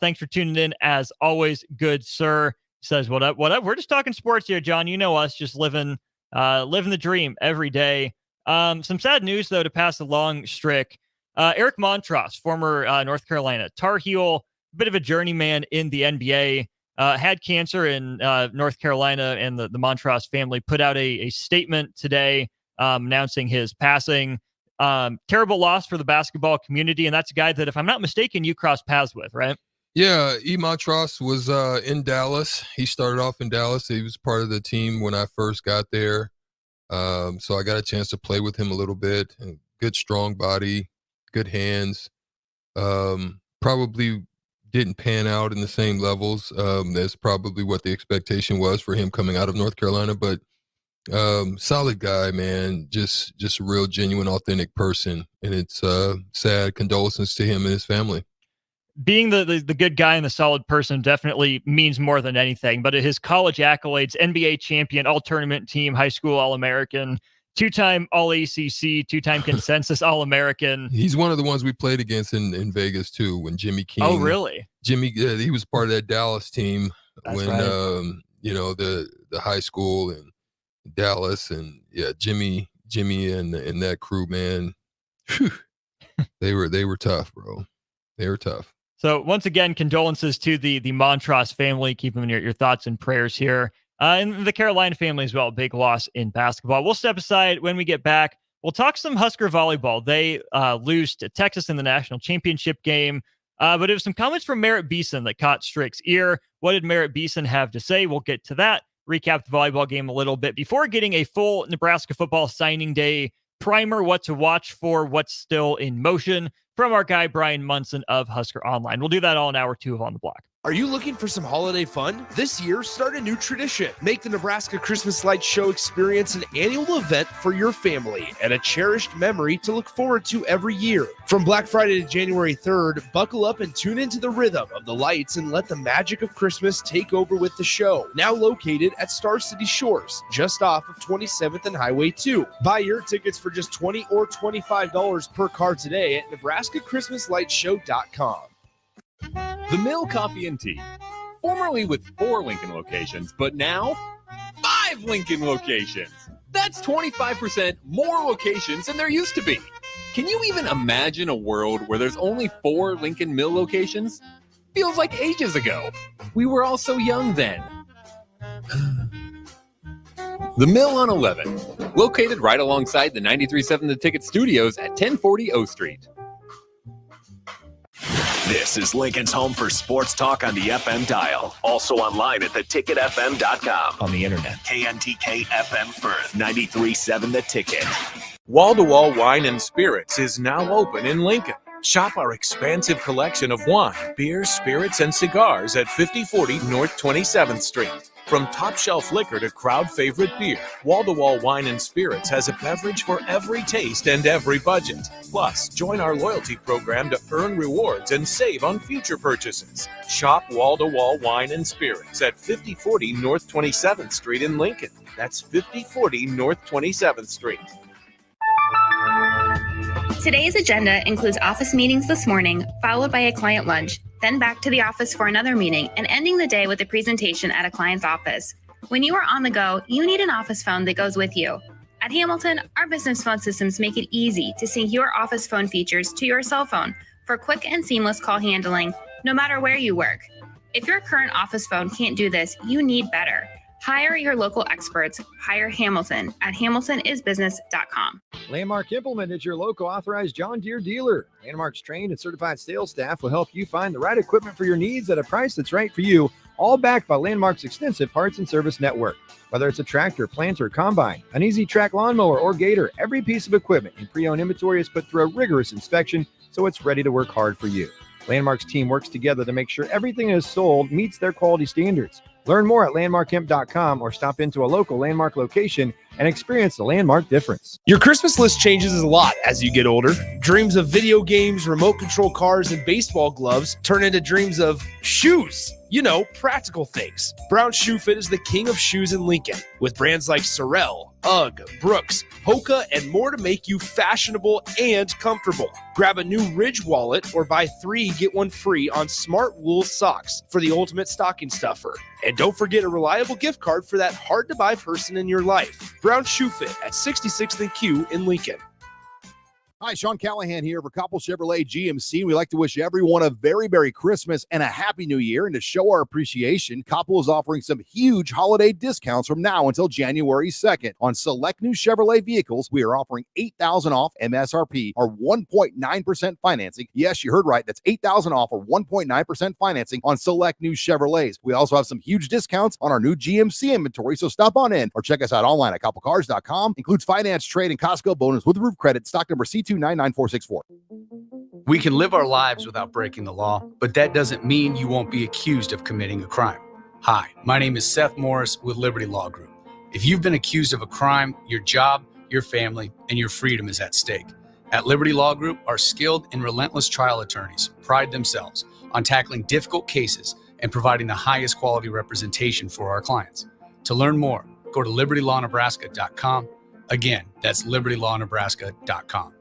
thanks for tuning in as always. Good, sir. Says, what up? We're just talking sports here, John. You know us, just living the dream every day. Some sad news, though, to pass along, Strick. Eric Montross, former North Carolina Tar Heel, bit of a journeyman in the NBA, had cancer in North Carolina, and the Montross family put out a statement today announcing his passing. Terrible loss for the basketball community, and that's a guy that, if I'm not mistaken, you crossed paths with, right? Yeah, Montross was in Dallas. He started off in Dallas. He was part of the team when I first got there. So I got a chance to play with him a little bit. Good, strong body, good hands. Probably didn't pan out in the same levels. That's probably what the expectation was for him coming out of North Carolina, but solid guy, man. Just a real genuine, authentic person. And it's sad. Condolences to him and his family. Being the good guy and the solid person definitely means more than anything, but his college accolades: NBA champion, all-tournament team, high school All-American, two-time All-ACC, two-time consensus All-American. He's one of the ones we played against in Vegas, too, when Jimmy King. Oh, really? Jimmy, he was part of that Dallas team. That's when, right. The high school and Dallas, and yeah, Jimmy and that crew, man, whew, they were tough, bro. They were tough. So once again, condolences to the Montross family. Keep them in your thoughts and prayers here. And the Carolina family as well. Big loss in basketball. We'll step aside. When we get back, we'll talk some Husker volleyball. They lose to Texas in the national championship game. But it was some comments from Merritt Beeson that caught Strick's ear. What did Merritt Beeson have to say? We'll get to that. Recap the volleyball game a little bit before getting a full Nebraska football signing day primer, what to watch for, what's still in motion, from our guy Brian Munson of Husker Online. We'll do that all in hour 2 of On the Block. Are you looking for some holiday fun? This year, start a new tradition. Make the Nebraska Christmas Lights Show experience an annual event for your family and a cherished memory to look forward to every year. From Black Friday to January 3rd, buckle up and tune into the rhythm of the lights and let the magic of Christmas take over with the show. Now located at Star City Shores, just off of 27th and Highway 2. Buy your tickets for just $20 or $25 per car today at NebraskaChristmasLightsShow.com. The Mill Coffee and Tea, formerly with 4 Lincoln locations, but now 5 Lincoln locations. That's 25% more locations than there used to be. Can you even imagine a world where there's only 4 Lincoln Mill locations? Feels like ages ago. We were all so young then. The Mill on 11, located right alongside the 93.7 The Ticket Studios at 1040 O Street. This is Lincoln's home for sports talk on the FM dial. Also online at theticketfm.com. On the internet. KNTK FM Firth, 93.7 The Ticket. Wall-to-Wall Wine and Spirits is now open in Lincoln. Shop our expansive collection of wine, beer, spirits, and cigars at 5040 North 27th Street. From top shelf liquor to crowd favorite beer, Wall-to-Wall Wine and Spirits has a beverage for every taste and every budget. Plus, join our loyalty program to earn rewards and save on future purchases. Shop Wall-to-Wall Wine and Spirits at 5040 North 27th Street in Lincoln. That's 5040 North 27th Street. Today's agenda includes office meetings this morning, followed by a client lunch, then back to the office for another meeting, and ending the day with a presentation at a client's office. When you are on the go, you need an office phone that goes with you. At Hamilton, our business phone systems make it easy to sync your office phone features to your cell phone for quick and seamless call handling, no matter where you work. If your current office phone can't do this, you need better. Hire your local experts. Hire Hamilton at hamiltonisbusiness.com. Landmark Implement is your local authorized John Deere dealer. Landmark's trained and certified sales staff will help you find the right equipment for your needs at a price that's right for you, all backed by Landmark's extensive parts and service network. Whether it's a tractor, planter, combine, an easy track lawnmower, or gator, every piece of equipment in pre-owned inventory is put through a rigorous inspection so it's ready to work hard for you. Landmark's team works together to make sure everything that is sold meets their quality standards. Learn more at landmarkimp.com or stop into a local Landmark location and experience the Landmark difference. Your Christmas list changes a lot as you get older. Dreams of video games, remote control cars, and baseball gloves turn into dreams of shoes. You know, practical things. Brown Shoe Fit is the king of shoes in Lincoln, with brands like Sorel, UGG, Brooks, Hoka, and more to make you fashionable and comfortable. Grab a new Ridge wallet or buy 3, get 1 free on Smart Wool socks for the ultimate stocking stuffer. And don't forget a reliable gift card for that hard-to-buy person in your life. Brown Shoe Fit at 66th and Q in Lincoln. Hi, Sean Callahan here for Koppel Chevrolet GMC. We like to wish everyone a very Merry Christmas and a Happy New Year. And to show our appreciation, Koppel is offering some huge holiday discounts from now until January 2nd. On select new Chevrolet vehicles, we are offering $8,000 off MSRP or 1.9% financing. Yes, you heard right. That's $8,000 off or 1.9% financing on select new Chevrolets. We also have some huge discounts on our new GMC inventory, so stop on in or check us out online at koppelcars.com. Includes finance, trade, and Costco bonus with roof credit. Stock number C2999464. We can live our lives without breaking the law, but that doesn't mean you won't be accused of committing a crime. Hi, my name is Seth Morris with Liberty Law Group. If you've been accused of a crime, your job, your family, and your freedom is at stake. At Liberty Law Group, our skilled and relentless trial attorneys pride themselves on tackling difficult cases and providing the highest quality representation for our clients. To learn more, go to libertylawnebraska.com. Again, that's libertylawnebraska.com.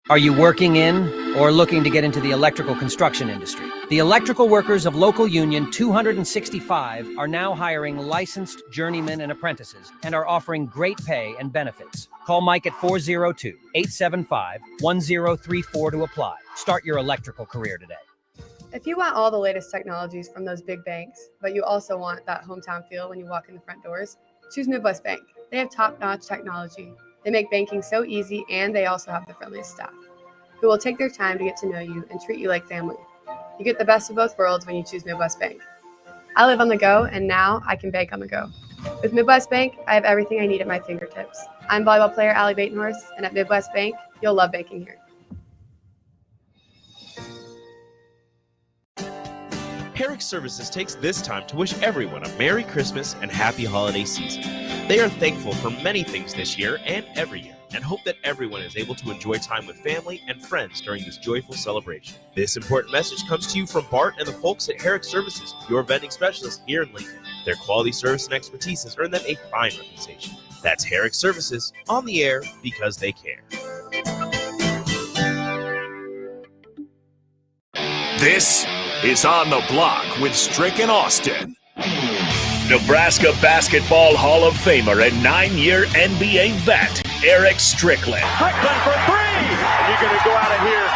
Are you working in or looking to get into the electrical construction industry? The electrical workers of local union 265 are now hiring licensed journeymen and apprentices and are offering great pay and benefits. Call Mike at 402-875-1034 to apply. Start your electrical career today. If you want all the latest technologies from those big banks, but you also want that hometown feel when you walk in the front doors, choose Midwest Bank. They have top-notch technology. They make banking so easy, and they also have the friendliest staff who will take their time to get to know you and treat you like family. You get the best of both worlds when you choose Midwest Bank. I live on the go, and now I can bank on the go. With Midwest Bank, I have everything I need at my fingertips. I'm volleyball player Allie Batenhorst, and at Midwest Bank, you'll love banking here. Erick Services takes this time to wish everyone a Merry Christmas and Happy Holiday Season. They are thankful for many things this year and every year, and hope that everyone is able to enjoy time with family and friends during this joyful celebration. This important message comes to you from Bart and the folks at Erick Services, your vending specialists here in Lincoln. Their quality service and expertise has earned them a fine reputation. That's Erick Services, on the air because they care. This is On the Block with Strick and Austin. Nebraska Basketball Hall of Famer and 9-year NBA vet, Erick Strickland. Strickland for three! And you're going to go out of here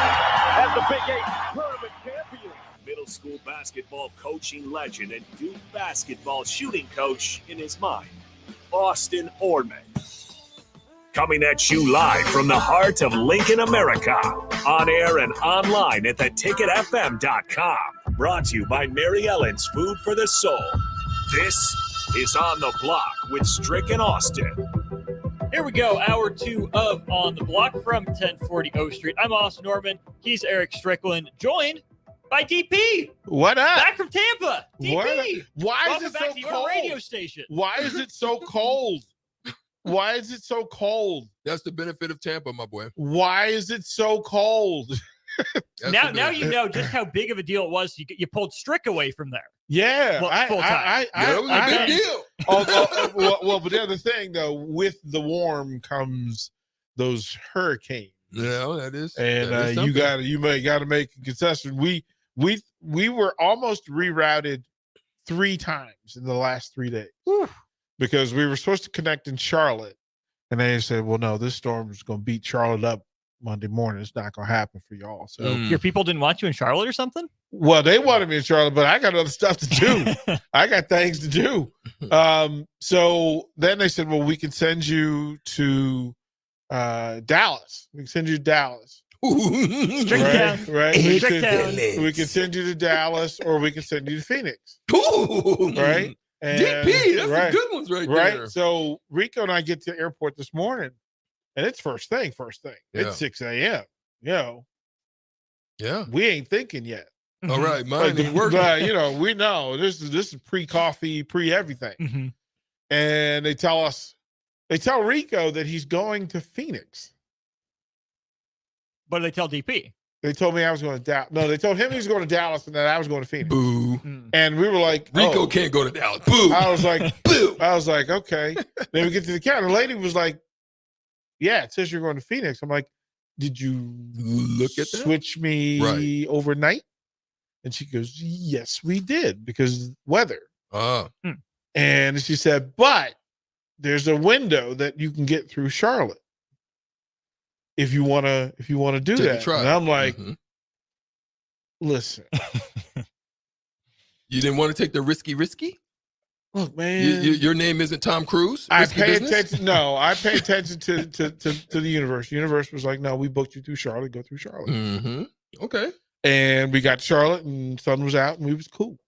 as the Big 8 tournament champion. Middle school basketball coaching legend and Duke basketball shooting coach in his mind, Austin Orman. Coming at you live from the heart of Lincoln, America. On air and online at theticketfm.com. Brought to you by Mary Ellen's Food for the Soul. This is On the Block with Strick and Austin. Here we go, hour 2 of On the Block from 1040 O Street. I'm Austin Norman. He's Erick Strickland, joined by DP. What up? Back from Tampa. DP. Why Welcome is it back so to your cold? radio station. Why is it so cold? Why is it so cold? That's the benefit of Tampa, my boy. Why is it so cold? Now you know just how big of a deal it was. You pulled Strick away from there. Yeah, full time. That was a big deal. Well, but the other thing though, with the warm comes those hurricanes. Yeah, that is. And that is you got to make a concession. We were almost rerouted 3 times in the last 3 days. Whew. Because we were supposed to connect in Charlotte, and they said, "Well, no, this storm is going to beat Charlotte up Monday morning. It's not going to happen for y'all." So Your people didn't want you in Charlotte or something? Well, they wanted me in Charlotte, but I got other stuff to do. I got things to do. So then they said, "Well, we can send you to Dallas. We can send you to Dallas." Right? We can send you to Dallas, or we can send you to Phoenix. Right? And, DP, that's the good ones right there. So Rico and I get to the airport this morning, and it's first thing. Yeah. It's 6 a.m. Yeah. We ain't thinking yet. All right, mine is working. But, we know this is pre-coffee, pre-everything. Mm-hmm. And they tell Rico that he's going to Phoenix. What did they tell DP? They told me I was going to Dallas. No, they told him he was going to Dallas and that I was going to Phoenix. Boo. And we were like, Rico can't go to Dallas. Boo. I was like, boo. I was like, okay. Then we get to the counter. The lady was like, yeah, it says you're going to Phoenix. I'm like, did you look at that? Switch me overnight? And she goes, yes, we did, because weather. And she said, but there's a window that you can get through Charlotte. if you want to do Take a that. try. And I'm like, Mhm. listen, You didn't want to take the risky? look, man, Your name isn't Tom Cruise? I Risky pay business? attention. No, I pay attention to the universe. The universe was like, no, we booked you through Charlotte. Go through Charlotte. Mm-hmm. Okay. And we got to Charlotte, and sun was out, and we was cool.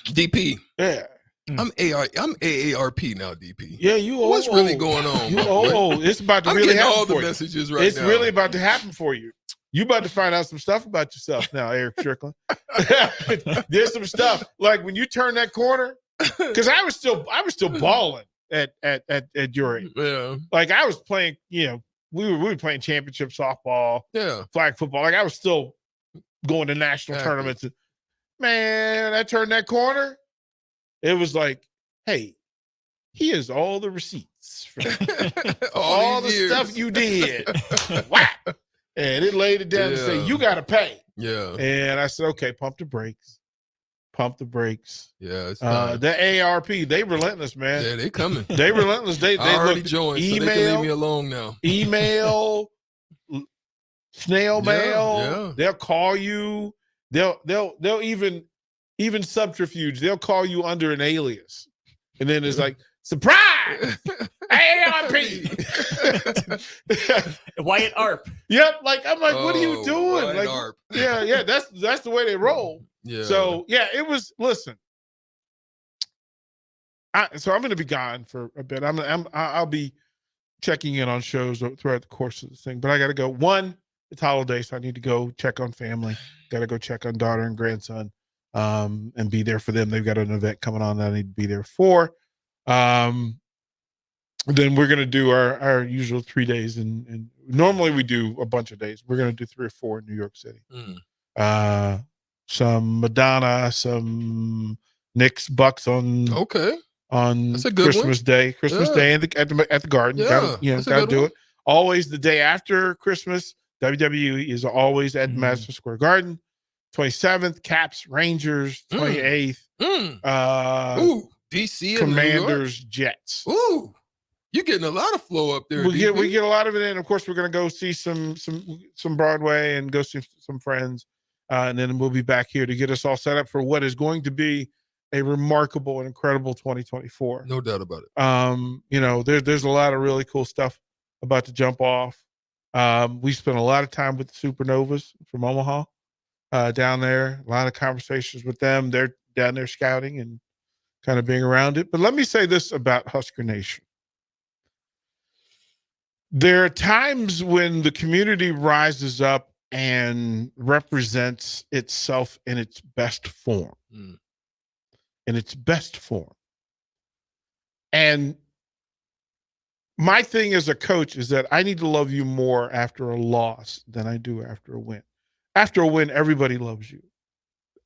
DP. Yeah. I'm AARP now, DP. Yeah, you old. What's really going on? You bro? old. It's about to I'm really getting happen all the for you. messages right It's now. really about to happen for you. You about to find out some stuff about yourself now, Erick Strickland. There's some stuff like when you turn that corner, because I was still balling at your age. Yeah. Like I was playing, we were playing championship softball, flag football. Like I was still going to national tournaments. Man, I turned that corner. It was like, hey, here's all the receipts for all the stuff you did. Whack. And it laid it down and said, you got to pay. Yeah. And I said, okay, pump the brakes. Yeah. It's The ARP, they relentless, man. Yeah, they coming. They relentless. They I already look, joined, so email, they can leave me alone now. Email, snail mail. Yeah. They'll call you. They'll even subterfuge. They'll call you under an alias, and then it's like surprise, ARP, Wyatt Arp. Yep. Like I'm like, what are you doing? Wyatt Like, Arp. yeah. That's the way they roll. Yeah. So yeah, it was. Listen, so I'm going to be gone for a bit. I'll be checking in on shows throughout the course of this thing, but I got to go. One, it's holiday, so I need to go check on family. Got to go check on daughter and grandson, and be there for them. They've got an event coming on that I need to be there for. Then we're going to do our usual 3 days, and normally we do a bunch of days. We're going to do 3 or 4 in New York City. Some Madonna, some Knicks Bucks on That's a good Christmas Day. Christmas Day at the Garden. Yeah, Gotta do it. Always the day after Christmas. WWE is always at Madison Square Garden. 27th, Caps, Rangers. 28th, DC Commanders, Jets. Ooh, you're getting a lot of flow up there. We get a lot of it in. Of course, we're gonna go see some Broadway and go see some friends, and then we'll be back here to get us all set up for what is going to be a remarkable and incredible 2024. No doubt about it. There's a lot of really cool stuff about to jump off. We spent a lot of time with the Supernovas from Omaha down there. A lot of conversations with them. They're down there scouting and kind of being around it. But let me say this about Husker Nation. There are times when the community rises up and represents itself in its best form. And my thing as a coach is that I need to love you more after a loss than I do after a win. After a win, everybody loves you.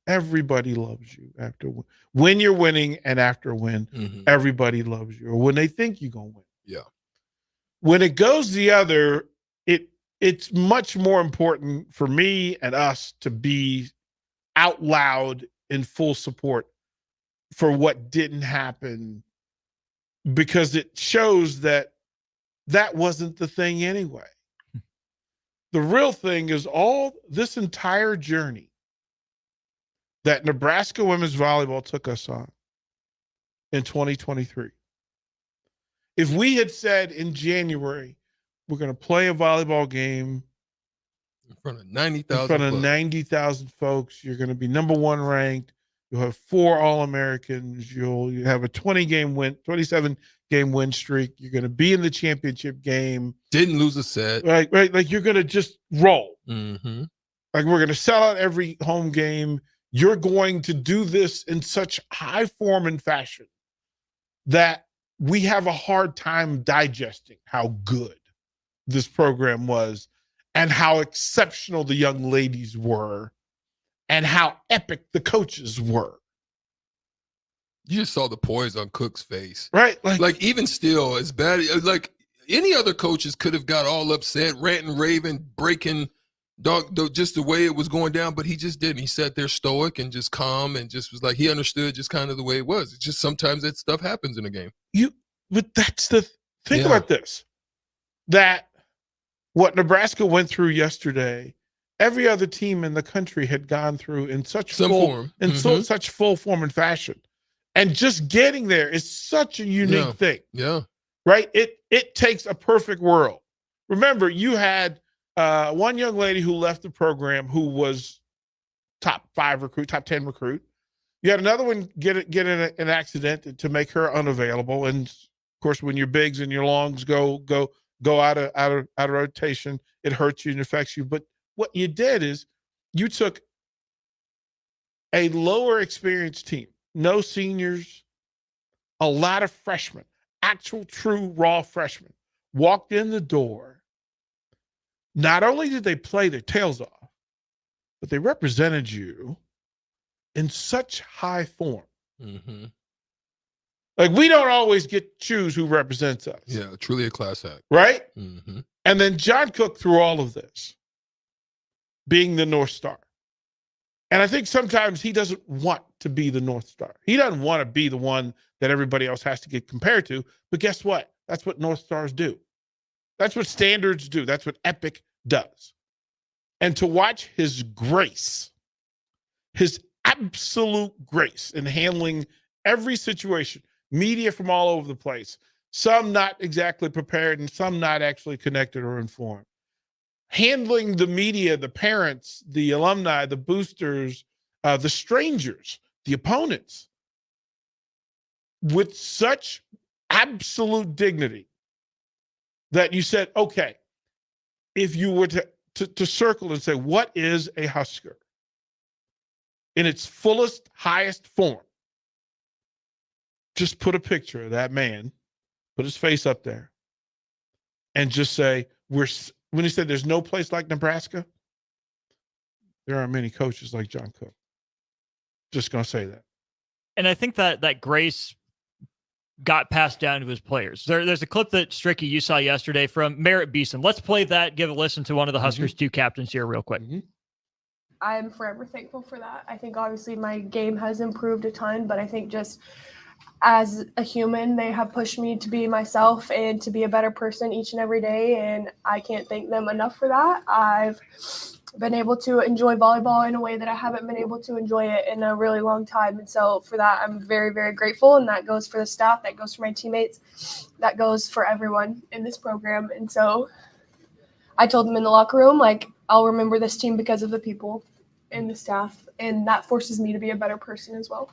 Everybody loves you after a win. When you're winning and after a win, everybody loves you. Or when they think you're going to win. Yeah. When it goes the other, it's much more important for me and us to be out loud in full support for what didn't happen, because it shows that wasn't the thing anyway. The real thing is all this entire journey that Nebraska women's volleyball took us on in 2023. If we had said in January, we're going to play a volleyball game in front of 90,000 folks, you're going to be number 1 ranked, you'll have 4 All-Americans, you have a 27-game win streak, you're going to be in the championship game. Didn't lose a set. Right. Like you're going to just roll. Mm-hmm. Like we're going to sell out every home game. You're going to do this in such high form and fashion that we have a hard time digesting how good this program was and how exceptional the young ladies were and how epic the coaches were. You just saw the poise on Cook's face. Right. Like even still, as bad, like any other coaches could have got all upset, ranting, raving, breaking just the way it was going down, but he just didn't. He sat there stoic and just calm and just was like, he understood just kind of the way it was. It's just sometimes that stuff happens in a game. But that's the thing about this, that what Nebraska went through yesterday, every other team in the country had gone through in such Some full form. in such full form and fashion. And just getting there is such a unique thing. Yeah. Right? It takes a perfect world. Remember, you had one young lady who left the program who was top 5 recruit, top 10 recruit. You had another one get in an accident to make her unavailable. And of course, when your bigs and your longs go out of rotation, it hurts you and affects you. But what you did is you took a lower experienced team, no seniors, a lot of freshmen, actual true raw freshmen, walked in the door. Not only did they play their tails off, but they represented you in such high form. Mm-hmm. Like, we don't always get to choose who represents us. Yeah, truly a class act. Right? Mm-hmm. And then John Cook, through all of this, being the North Star. And I think sometimes he doesn't want to be the North Star. He doesn't want to be the one that everybody else has to get compared to. But guess what? That's what North Stars do. That's what standards do. That's what Epic does. And to watch his grace, his absolute grace in handling every situation, media from all over the place, some not exactly prepared and some not actually connected or informed. Handling the media, the parents, the alumni, the boosters, the strangers, the opponents, with such absolute dignity that you said, okay, if you were to circle and say, what is a Husker in its fullest, highest form? Just put a picture of that man, put his face up there, and just say, when he said there's no place like Nebraska, there aren't many coaches like John Cook. Just going to say that. And I think that grace got passed down to his players. There's a clip that Stricky you saw yesterday from Merritt Beeson. Let's play that, give a listen to one of the Huskers' two captains here real quick. I'm forever thankful for that. I think obviously my game has improved a ton, but I think just as a human, they have pushed me to be myself and to be a better person each and every day, and I can't thank them enough for that. I've been able to enjoy volleyball in a way that I haven't been able to enjoy it in a really long time, and so for that, I'm very, very grateful, and that goes for the staff, that goes for my teammates, that goes for everyone in this program. And so I told them in the locker room, like, I'll remember this team because of the people and the staff, and that forces me to be a better person as well.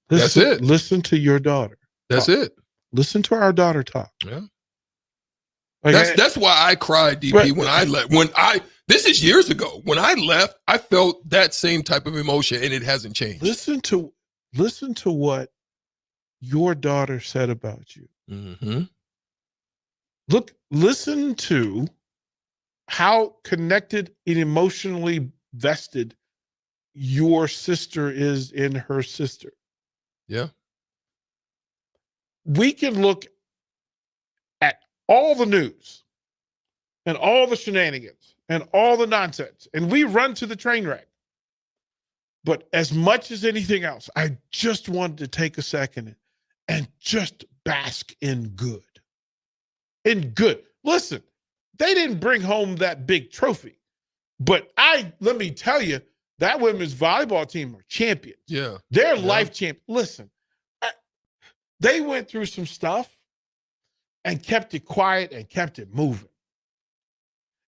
That's it. Listen to your daughter. That's talk. it. Listen to our daughter talk. Yeah. Like, That's why I cried, DP, when I left. This is years ago. When I left, I felt that same type of emotion, and it hasn't changed. Listen to what your daughter said about you. Mm-hmm. Listen to how connected and emotionally vested your sister is in her sister. Yeah. We can look at all the news and all the shenanigans and all the nonsense, and we run to the train wreck. But as much as anything else, I just wanted to take a second and just bask in good. In good. Listen, they didn't bring home that big trophy, but let me tell you, that women's volleyball team are champions. Yeah. They're life champions. Listen, they went through some stuff and kept it quiet and kept it moving.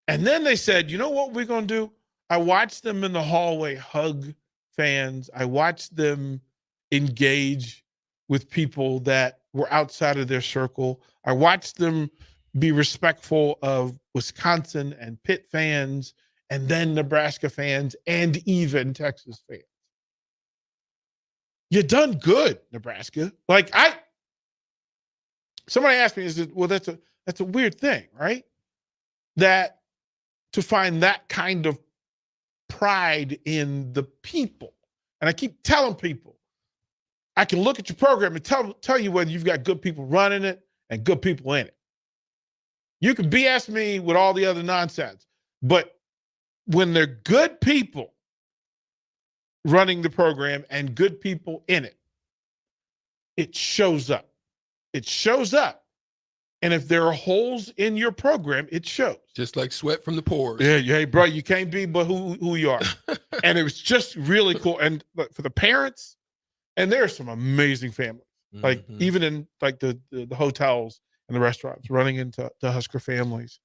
And then they said, you know what we're going to do? I watched them in the hallway hug fans. I watched them engage with people that were outside of their circle. I watched them be respectful of Wisconsin and Pitt fans, and then Nebraska fans, and even Texas fans. You done good, Nebraska. Like, somebody asked me, that's a weird thing, right? That to find that kind of pride in the people. And I keep telling people, I can look at your program and tell you whether you've got good people running it and good people in it. You can BS me with all the other nonsense, but when they're good people running the program and good people in it, it shows up. It shows up. And if there are holes in your program, it shows. Just like sweat from the pores. Yeah, hey, bro, you can't be but who you are. And it was just really cool. And for the parents, and there are some amazing families, like even in like the hotels and the restaurants, running into the Husker families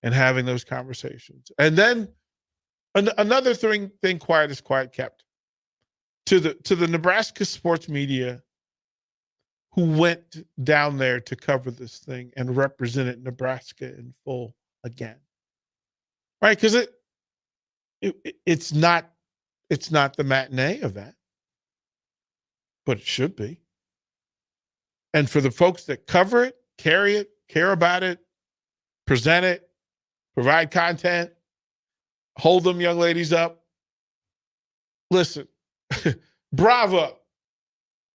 and having those conversations. And then another thing quiet is quiet kept. To the Nebraska sports media who went down there to cover this thing and represented Nebraska in full again. Right? Because it's not the matinee event, but it should be. And for the folks that cover it, carry it, care about it, present it, provide content, hold them young ladies up. Listen, bravo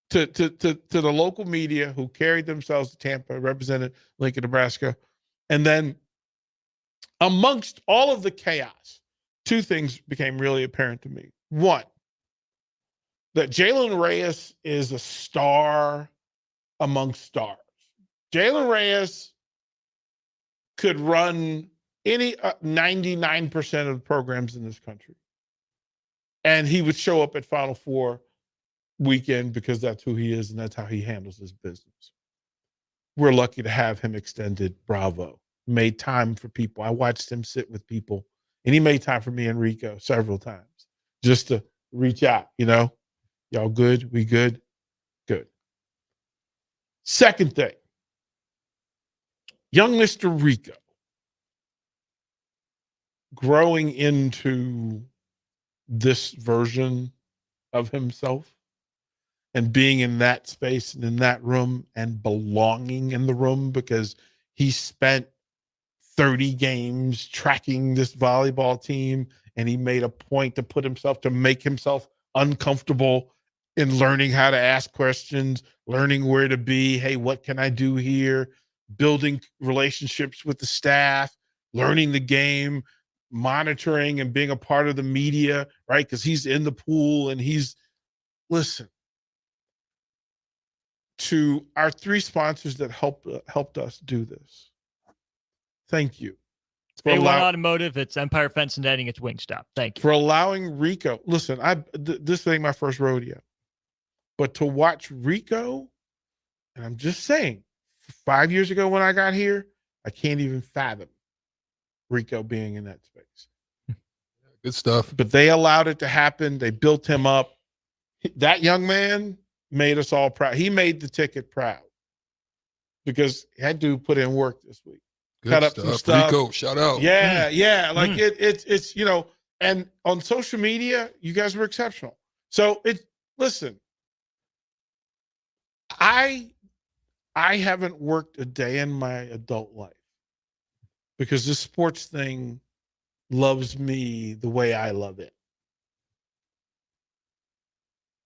to the local media who carried themselves to Tampa, represented Lincoln, Nebraska. And then amongst all of the chaos, two things became really apparent to me. One, that Jalen Reyes is a star amongst stars. Jalen Reyes could run any 99% of the programs in this country. And he would show up at Final Four weekend because that's who he is and that's how he handles his business. We're lucky to have him extended. Bravo. Made time for people. I watched him sit with people, and he made time for me and Rico several times just to reach out, Y'all good? We good? Good. Second thing, young Mr. Rico growing into this version of himself and being in that space and in that room and belonging in the room because he spent 30 games tracking this volleyball team, and he made a point to make himself uncomfortable in learning how to ask questions, learning where to be. Hey, what can I do here? Building relationships with the staff, learning the game, monitoring and being a part of the media, right? Because he's in the pool and listen, to our three sponsors that helped us do this. Thank you. A1 Automotive, it's Empire Fence and Netting, it's Wingstop. Thank you. For allowing Rico, listen, this ain't my first rodeo, but to watch Rico, and I'm just saying, 5 years ago when I got here, I can't even fathom Rico being in that space. Good stuff. But they allowed it to happen. They built him up. That young man made us all proud. He made the ticket proud because that dude put in work this week. Good Cut up stuff. some stuff. Rico, shout out. Yeah. Like it's and on social media, you guys were exceptional. So listen, I haven't worked a day in my adult life because this sports thing loves me the way I love it.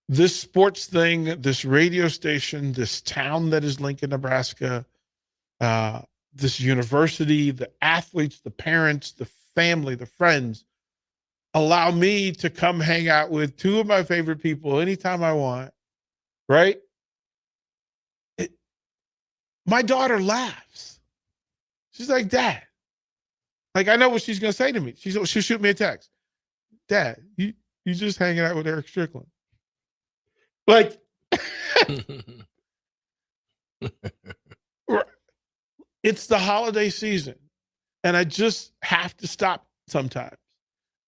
This sports thing, this radio station, this town that is Lincoln, Nebraska, this university, the athletes, the parents, the family, the friends, allow me to come hang out with two of my favorite people anytime I want, right? My daughter laughs. She's like, Dad. Like, I know what she's going to say to me. She'll shoot me a text. Dad, you just hanging out with Erick Strickland. Like, it's the holiday season. And I just have to stop sometimes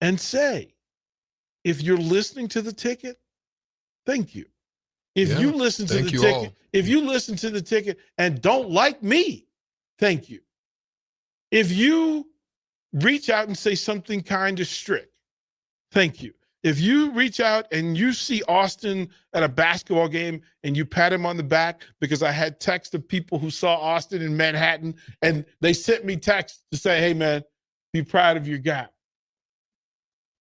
and say, if you're listening to the ticket, thank you. If you listen to the ticket, if you listen to the ticket and don't like me, thank you. If you reach out and say something kind of strict, thank you. If you reach out and you see Austin at a basketball game and you pat him on the back, because I had texts of people who saw Austin in Manhattan and they sent me texts to say, hey man, be proud of your guy.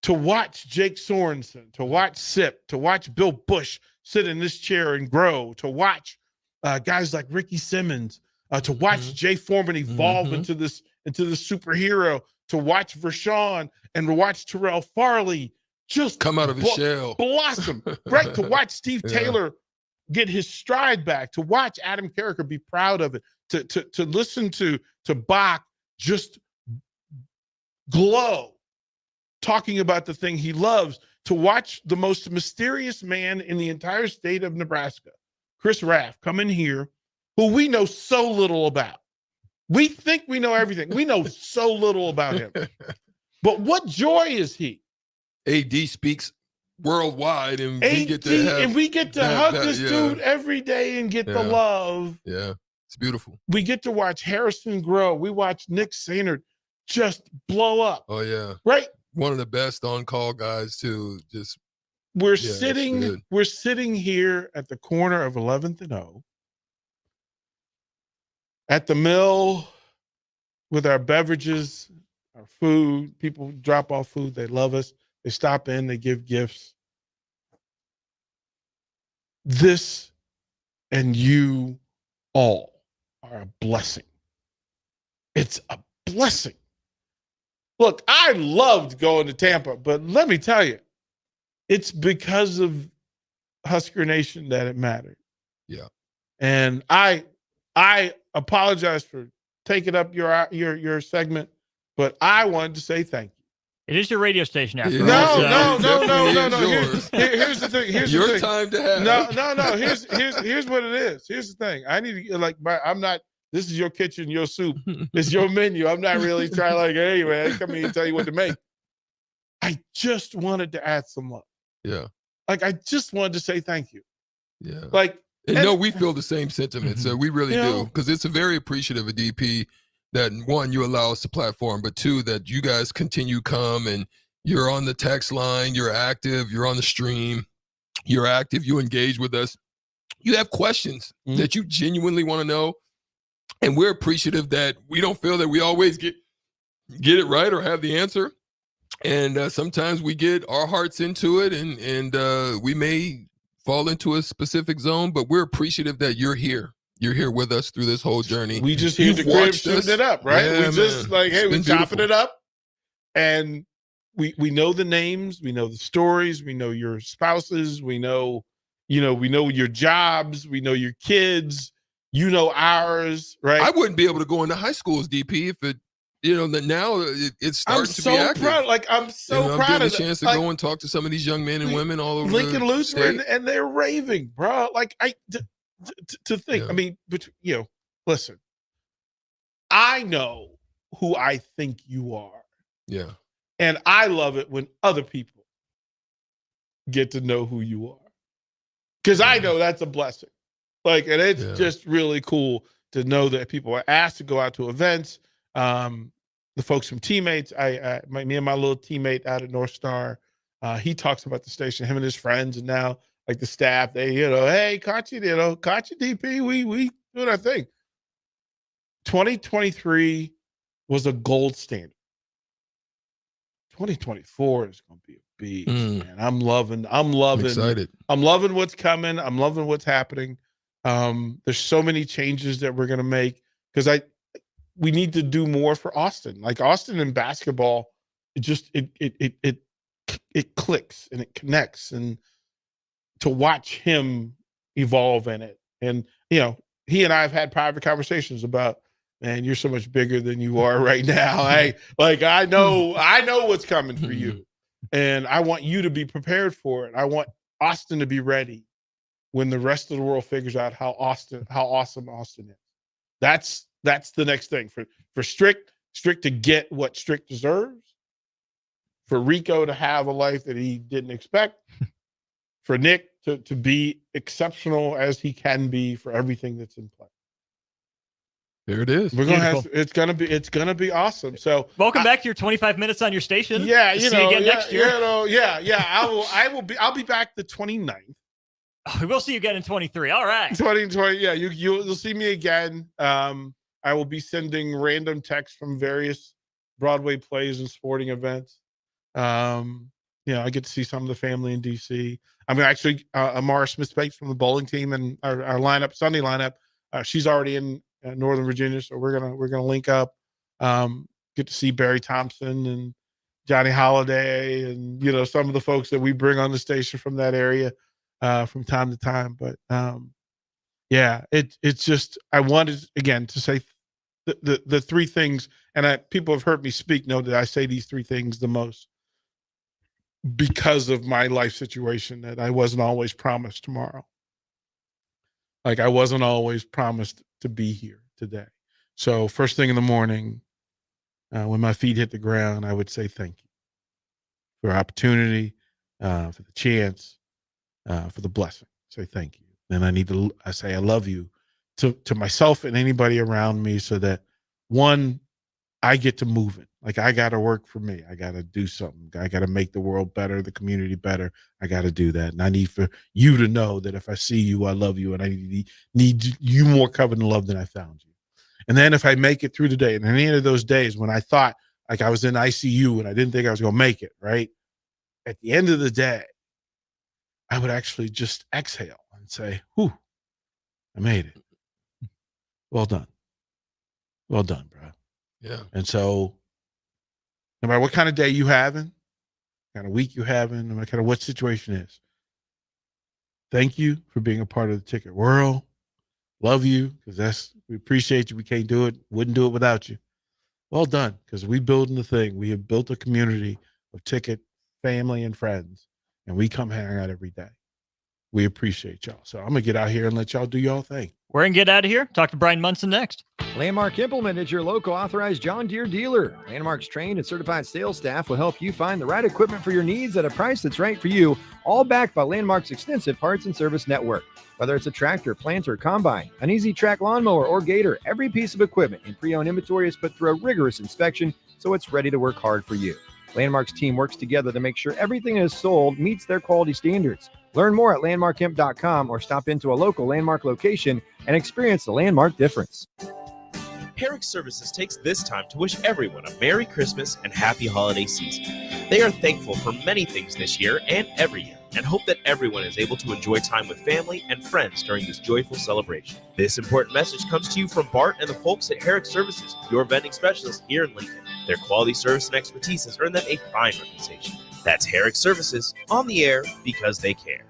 To watch Jake Sorensen, to watch Sip, to watch Bill Bush sit in this chair and grow, to watch guys like Ricky Simmons, to watch Jay Foreman evolve into this superhero, to watch Vershawn and to watch Terrell Farley just come out of his shell, blossom, right? To watch Steve Taylor get his stride back, to watch Adam Carricker be proud of it, to listen to Bach just glow talking about the thing he loves, to watch the most mysterious man in the entire state of Nebraska, Chris Raff, come in here, who we know so little about. We think we know everything. We know so little about him. But what joy is he? AD speaks worldwide, and we get to hug this dude every day and get the love. Yeah, it's beautiful. We get to watch Harrison grow. We watch Nick Sainert just blow up. Oh yeah, right. One of the best on-call guys too. Just we're sitting here at the corner of 11th and O at the mill with our beverages, our food. People drop off food. They love us. They stop in. They give gifts. This and you all are a blessing. It's a blessing. Look, I loved going to Tampa, but let me tell you, it's because of Husker Nation that it mattered. Yeah. And I apologize for taking up your segment, but I wanted to say thank you. It is your radio station after all. No. Here's the thing. Here's your the thing. time to have. No. Here's what it is. Here's the thing. I need to I'm not. This is your kitchen, your soup. It's your menu. I'm not really trying like, hey man, come here and tell you what to make. I just wanted to add some love. Yeah. Like I just wanted to say thank you. Yeah. Like, no, we feel the same sentiment. So we really do, because it's a very appreciative of DP that, one, you allow us to platform, but two, that you guys continue come and you're on the text line, you're active, you're on the stream, you're active, you engage with us. You have questions that you genuinely want to know. And we're appreciative that we don't feel that we always get it right or have the answer. And sometimes we get our hearts into it and we may fall into a specific zone, but we're appreciative that you're here. You're here with us through this whole journey. We just hear the crib shooting it up, right? Yeah, we just we're chopping beautiful. it up. And we know the names, we know the stories, we know your spouses, we know your jobs, we know your kids, you know ours, right? I wouldn't be able to go into high schools, DP, if it, now it starts to be active. I'm so proud getting of a chance to go and talk to some of these young men and women all over Lincoln the Lutheran, state. and they're raving, bro. Like to think. Yeah. I mean, but listen. I know who I think you are. Yeah. And I love it when other people get to know who you are. Because I know that's a blessing. Like, and it's just really cool to know that people are asked to go out to events. The folks from Teammates, me and my little teammate out at North Star, he talks about the station, him and his friends, and now like the staff, they, hey, Kachi, Kachi DP, we doing our thing. 2023 was a gold standard. 2024 is going to be a beast, man. I'm loving. Excited. I'm loving what's coming. I'm loving what's happening. There's so many changes that we're going to make because we need to do more for Austin. Like Austin in basketball, it clicks and it connects, and to watch him evolve in it. And he and I have had private conversations about, man, you're so much bigger than you are right now. I know what's coming for you, and I want you to be prepared for it. I want Austin to be ready when the rest of the world figures out how awesome Austin is. That's the next thing for Strick to get what Strick deserves, for Rico to have a life that he didn't expect, for Nick to be exceptional as he can be for everything that's in play. There it is. We're it's gonna be awesome. So welcome back to your 25 minutes on your station. Yeah, see you again next year. I'll be back the 29th. We'll see you again in 23. All right. 2020. Yeah, you'll see me again. I will be sending random texts from various Broadway plays and sporting events. I get to see some of the family in DC. I mean, actually, Amara Smith-Bates from the bowling team and our lineup, Sunday lineup, she's already in Northern Virginia, so we're gonna link up. Get to see Barry Thompson and Johnny Holiday and some of the folks that we bring on the station from that area. from time to time. But yeah, it's just, I wanted again to say the three things, and people have heard me speak know that I say these three things the most because of my life situation, that I wasn't always promised tomorrow. Like I wasn't always promised to be here today. So first thing in the morning, when my feet hit the ground, I would say thank you for opportunity, for the chance, for the blessing. Say thank you. Then I say I love you to myself and anybody around me, so that one, I get to move it. Like I got to work for me. I got to do something. I got to make the world better, the community better. I got to do that. And I need for you to know that if I see you, I love you, and I need you more covered and love than I found you. And then if I make it through the day, and any of those days when I thought like I was in ICU and I didn't think I was going to make it, right? At the end of the day, I would actually just exhale and say, whew, I made it. Well done. Well done, bro. Yeah. And so no matter what kind of day you having, kind of week you having, no matter kind of what situation is, thank you for being a part of the ticket world. Love you, because we appreciate you. We can't do it. Wouldn't do it without you. Well done, because we building the thing. We have built a community of ticket family and friends, and we come hang out every day. We appreciate y'all. So I'm going to get out here and let y'all do y'all thing. We're going to get out of here. Talk to Brian Munson next. Landmark Implement is your local authorized John Deere dealer. Landmark's trained and certified sales staff will help you find the right equipment for your needs at a price that's right for you, all backed by Landmark's extensive parts and service network. Whether it's a tractor, planter, combine, an easy track lawnmower, or gator, every piece of equipment in pre-owned inventory is put through a rigorous inspection, so it's ready to work hard for you. Landmark's team works together to make sure everything is sold meets their quality standards. Learn more at landmarkimp.com or stop into a local Landmark location and experience the Landmark difference. Erick Services takes this time to wish everyone a Merry Christmas and Happy Holiday Season. They are thankful for many things this year and every year, and hope that everyone is able to enjoy time with family and friends during this joyful celebration. This important message comes to you from Bart and the folks at Erick Services, your vending specialists here in Lincoln. Their quality service and expertise has earned them a fine reputation. That's Erick Services, on the air because they care.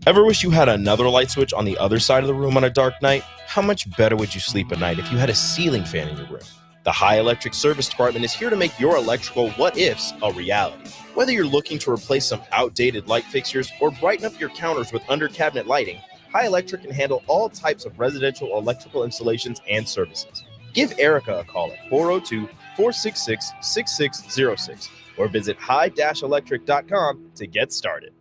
Ever wish you had another light switch on the other side of the room on a dark night? How much better would you sleep at night if you had a ceiling fan in your room? The High Electric Service Department is here to make your electrical what-ifs a reality. Whether you're looking to replace some outdated light fixtures or brighten up your counters with under-cabinet lighting, High Electric can handle all types of residential electrical installations and services. Give Erica a call at 402-466-6606 or visit high-electric.com to get started.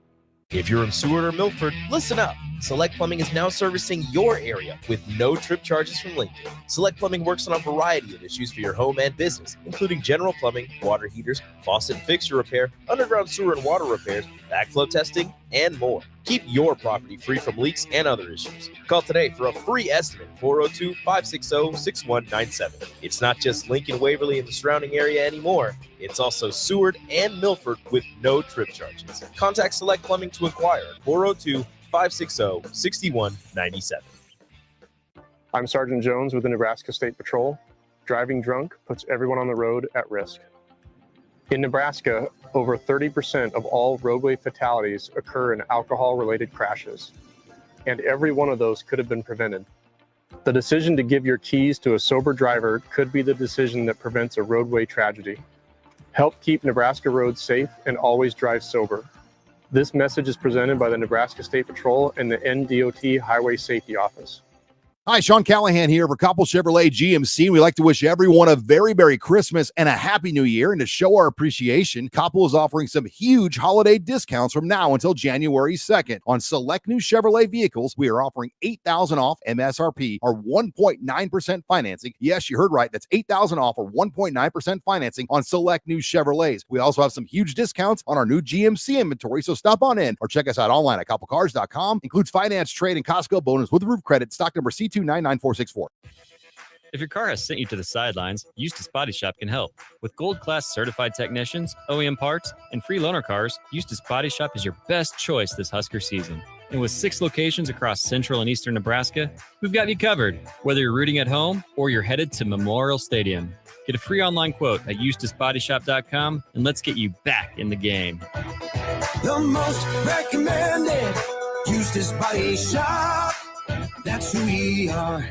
If you're in Seward or Milford, listen up. Select Plumbing is now servicing your area with no trip charges from Lincoln. Select Plumbing works on a variety of issues for your home and business, including general plumbing, water heaters, faucet and fixture repair, underground sewer and water repairs, backflow testing, and more. Keep your property free from leaks and other issues. Call today for a free estimate, 402-560-6197. It's not just Lincoln, Waverly, and the surrounding area anymore. It's also Seward and Milford with no trip charges. Contact Select Plumbing to inquire at 402-560-6197. I'm Sergeant Jones with the Nebraska State Patrol. Driving drunk puts everyone on the road at risk. In Nebraska, over 30% of all roadway fatalities occur in alcohol-related crashes, and every one of those could have been prevented. The decision to give your keys to a sober driver could be the decision that prevents a roadway tragedy. Help keep Nebraska roads safe and always drive sober. This message is presented by the Nebraska State Patrol and the NDOT Highway Safety Office. Hi, Sean Callahan here for Koppel Chevrolet GMC. We'd like to wish everyone a very Merry Christmas and a Happy New Year. And to show our appreciation, Koppel is offering some huge holiday discounts from now until January 2nd. On select new Chevrolet vehicles, we are offering $8,000 off MSRP or 1.9% financing. Yes, you heard right. That's $8,000 off or 1.9% financing on select new Chevrolets. We also have some huge discounts on our new GMC inventory, so stop on in or check us out online at koppelcars.com. Includes finance, trade, and Costco bonus with roof credit. Stock number C299464. If your car has sent you to the sidelines, Eustace Body Shop can help. With gold-class certified technicians, OEM parts, and free loaner cars, Eustace Body Shop is your best choice this Husker season. And with 6 locations across central and eastern Nebraska, we've got you covered, whether you're rooting at home or you're headed to Memorial Stadium. Get a free online quote at eustisbodyshop.com, and let's get you back in the game. The most recommended Eustace Body Shop. That's who we are.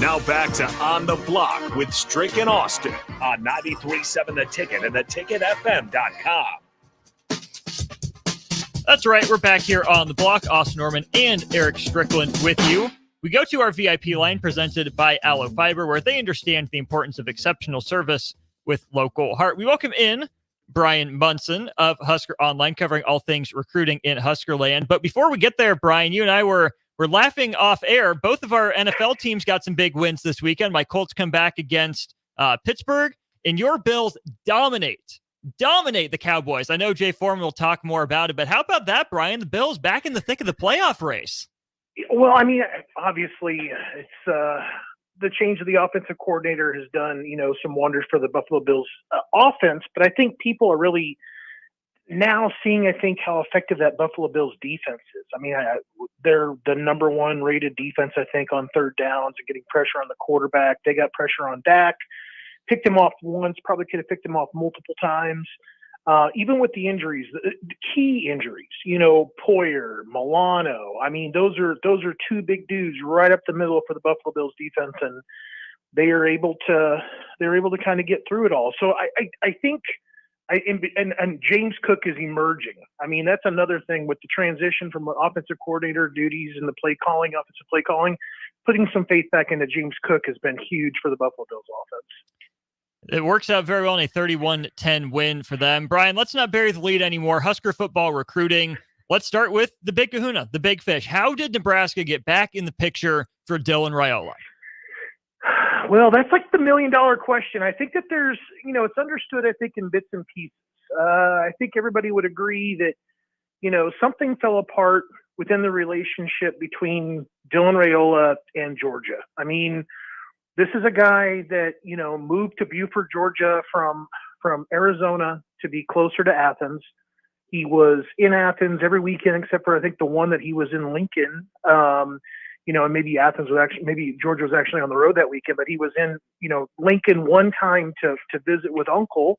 Now back to On the Block with Strick and Austin on 93.7 The Ticket and theticketfm.com. That's right. We're back here on the block. Austin Norman and Erick Strickland with you. We go to our VIP line presented by Aloe Fiber, where they understand the importance of exceptional service with local heart. We welcome in Brian Munson of Husker Online, covering all things recruiting in Husker land. But before we get there, Brian, you and I were laughing off air. Both of our NFL teams got some big wins this weekend. My Colts come back against Pittsburgh, and your Bills dominate the Cowboys. I know Jay Foreman will talk more about it, but how about that, Brian? The Bills back in the thick of the playoff race. Well, I mean, obviously, it's the change of the offensive coordinator has done, some wonders for the Buffalo Bills offense, but I think people are really now seeing, how effective that Buffalo Bills defense is. I mean, they're the number 1 rated defense, I think, on third downs and getting pressure on the quarterback. They got pressure on Dak. Picked him off once, probably could have picked him off multiple times. Even with the injuries, the key injuries, Poyer, Milano. I mean, those are 2 big dudes right up the middle for the Buffalo Bills defense, and they're able to kind of get through it all. So I think James Cook is emerging. I mean, that's another thing with the transition from offensive coordinator duties and the offensive play calling, putting some faith back into James Cook has been huge for the Buffalo Bills offense. It works out very well in a 31-10 win for them. Brian, let's not bury the lead anymore. Husker football recruiting. Let's start with the big kahuna, the big fish. How did Nebraska get back in the picture for Dylan Raiola? Well, that's like the $1 million question. I think that there's, it's understood, I think, in bits and pieces. I think everybody would agree that, something fell apart within the relationship between Dylan Raiola and Georgia. I mean, this is a guy that, moved to Buford, Georgia from Arizona to be closer to Athens. He was in Athens every weekend, except for, I think, the one that he was in Lincoln. And maybe maybe Georgia was actually on the road that weekend, but he was in, Lincoln one time to visit with Uncle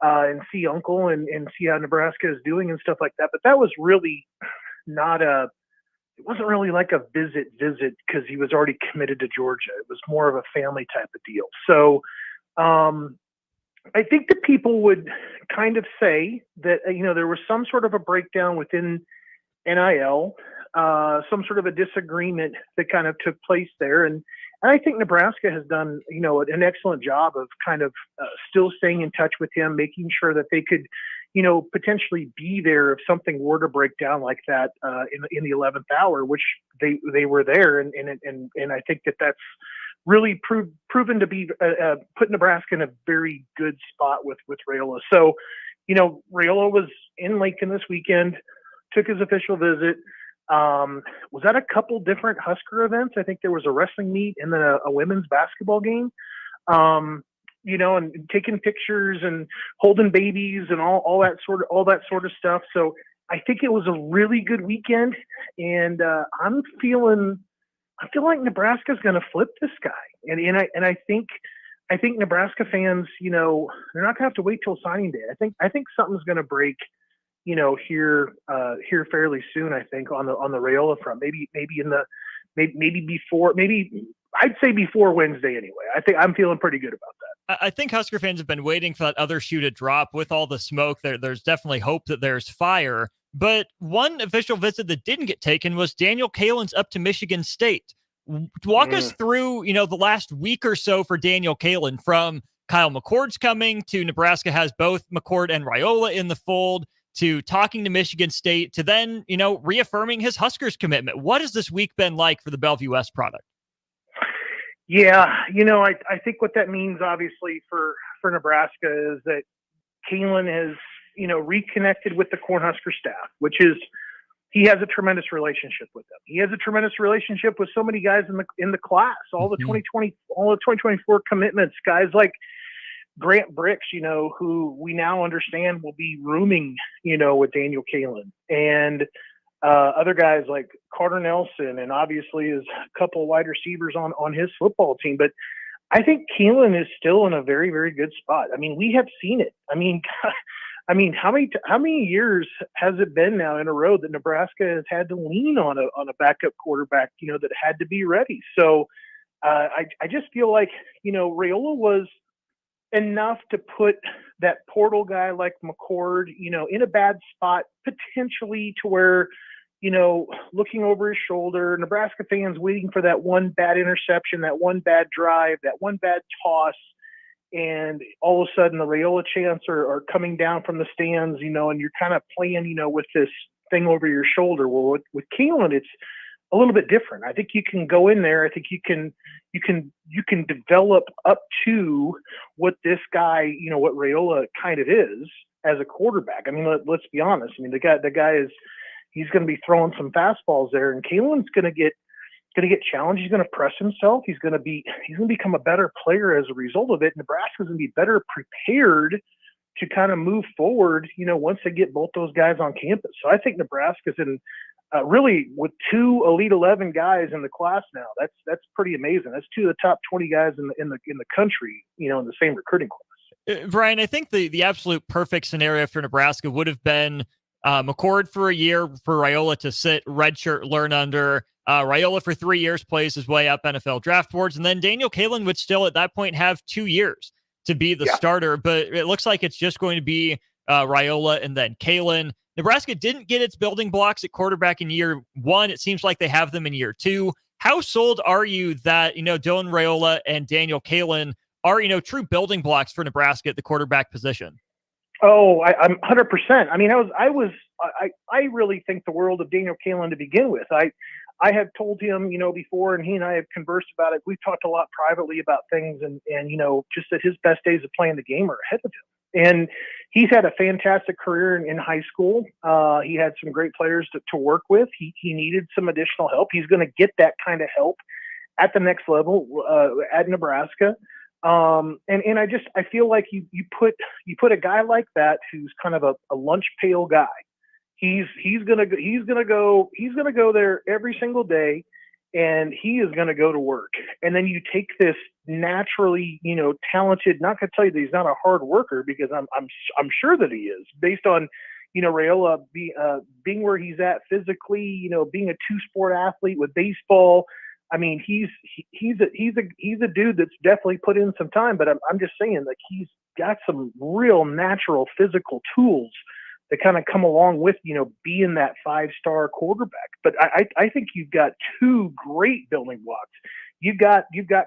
and see Uncle and see how Nebraska is doing and stuff like that. But that was really it wasn't really like a visit because he was already committed to Georgia. It was more of a family type of deal. So I think that people would kind of say that, there was some sort of a breakdown within NIL, some sort of a disagreement that kind of took place there. And I think Nebraska has done, an excellent job of kind of still staying in touch with him, making sure that they could, potentially be there if something were to break down like that in the 11th hour, which they were there. And I think that that's really proven to be put Nebraska in a very good spot with Raiola. So, Raiola was in Lincoln this weekend, took his official visit. Was at a couple different Husker events. I think there was a wrestling meet and then a women's basketball game. And taking pictures and holding babies and all that sort of stuff. So I think it was a really good weekend, and I feel like Nebraska's going to flip this guy, and I think Nebraska fans, they're not going to have to wait till signing day. I think something's going to break, here fairly soon. I think on the Raiola front, I'd say before Wednesday anyway. I think I'm feeling pretty good about that. I think Husker fans have been waiting for that other shoe to drop. With all the smoke, there's definitely hope that there's fire. But one official visit that didn't get taken was Daniel Kaelin's up to Michigan State. Walk us through, the last week or so for Daniel Kaelin, from Kyle McCord's coming to Nebraska has both McCord and Raiola in the fold, to talking to Michigan State, to then, reaffirming his Huskers commitment. What has this week been like for the Bellevue West product? Yeah, I think what that means, obviously, for Nebraska is that Kaelin has, reconnected with the Cornhusker staff, which is, he has a tremendous relationship with them. He has a tremendous relationship with so many guys in the class, all the 2024 commitments, guys like Grant Bricks, who we now understand will be rooming, with Daniel Kaelin. And other guys like Carter Nelson, and obviously is a couple of wide receivers on his football team. But I think Keelan is still in a very, very good spot. I mean, we have seen it. I mean, how many years has it been now in a row that Nebraska has had to lean on a backup quarterback, that had to be ready? So I just feel like, Raiola was enough to put that portal guy like McCord, in a bad spot, potentially to where, looking over his shoulder, Nebraska fans waiting for that one bad interception, that one bad drive, that one bad toss. And all of a sudden the Raiola chants are coming down from the stands, and you're kind of playing, with this thing over your shoulder. Well, with Keelan, it's a little bit different. I think you can go in there. I think you can develop up to what this guy, what Raiola kind of is as a quarterback. I mean, let's be honest. I mean, the guy is, he's going to be throwing some fastballs there, and Keelan's going to get challenged. He's going to press himself. He's going to become a better player as a result of it. Nebraska's going to be better prepared to kind of move forward, once they get both those guys on campus. So I think Nebraska's in really with 2 Elite 11 guys in the class now. That's pretty amazing. That's 2 of the top 20 guys in the country, in the same recruiting class. Brian, I think the absolute perfect scenario for Nebraska would have been McCord for a year, for Raiola to sit, redshirt, learn under. Raiola for 3 years plays his way up NFL draft boards, and then Daniel Kaelin would still at that point have 2 years to be the starter. But it looks like it's just going to be Raiola and then Kaelin. Nebraska didn't get its building blocks at quarterback in year 1. It seems like they have them in year 2. How sold are you that Dylan Raiola and Daniel Kaelin are true building blocks for Nebraska at the quarterback position? Oh, I'm 100%. I mean, I really think the world of Daniel Kaelin to begin with. I have told him, before, and he and I have conversed about it. We've talked a lot privately about things, and just that his best days of playing the game are ahead of him. And he's had a fantastic career in high school. He had some great players to work with. He needed some additional help. He's going to get that kind of help at the next level at Nebraska. And I feel like you put a guy like that who's kind of a lunch pail guy. He's gonna go there every single day, and he is gonna go to work. And then you take this naturally, talented. Not gonna tell you that he's not a hard worker, because I'm sure that he is, based on Raiola being where he's at physically. Being a 2-sport athlete with baseball. I mean, he's a dude that's definitely put in some time. But I'm just saying, like, he's got some real natural physical tools that kind of come along with, being that 5-star quarterback. But I think you've got 2 great building blocks. You've got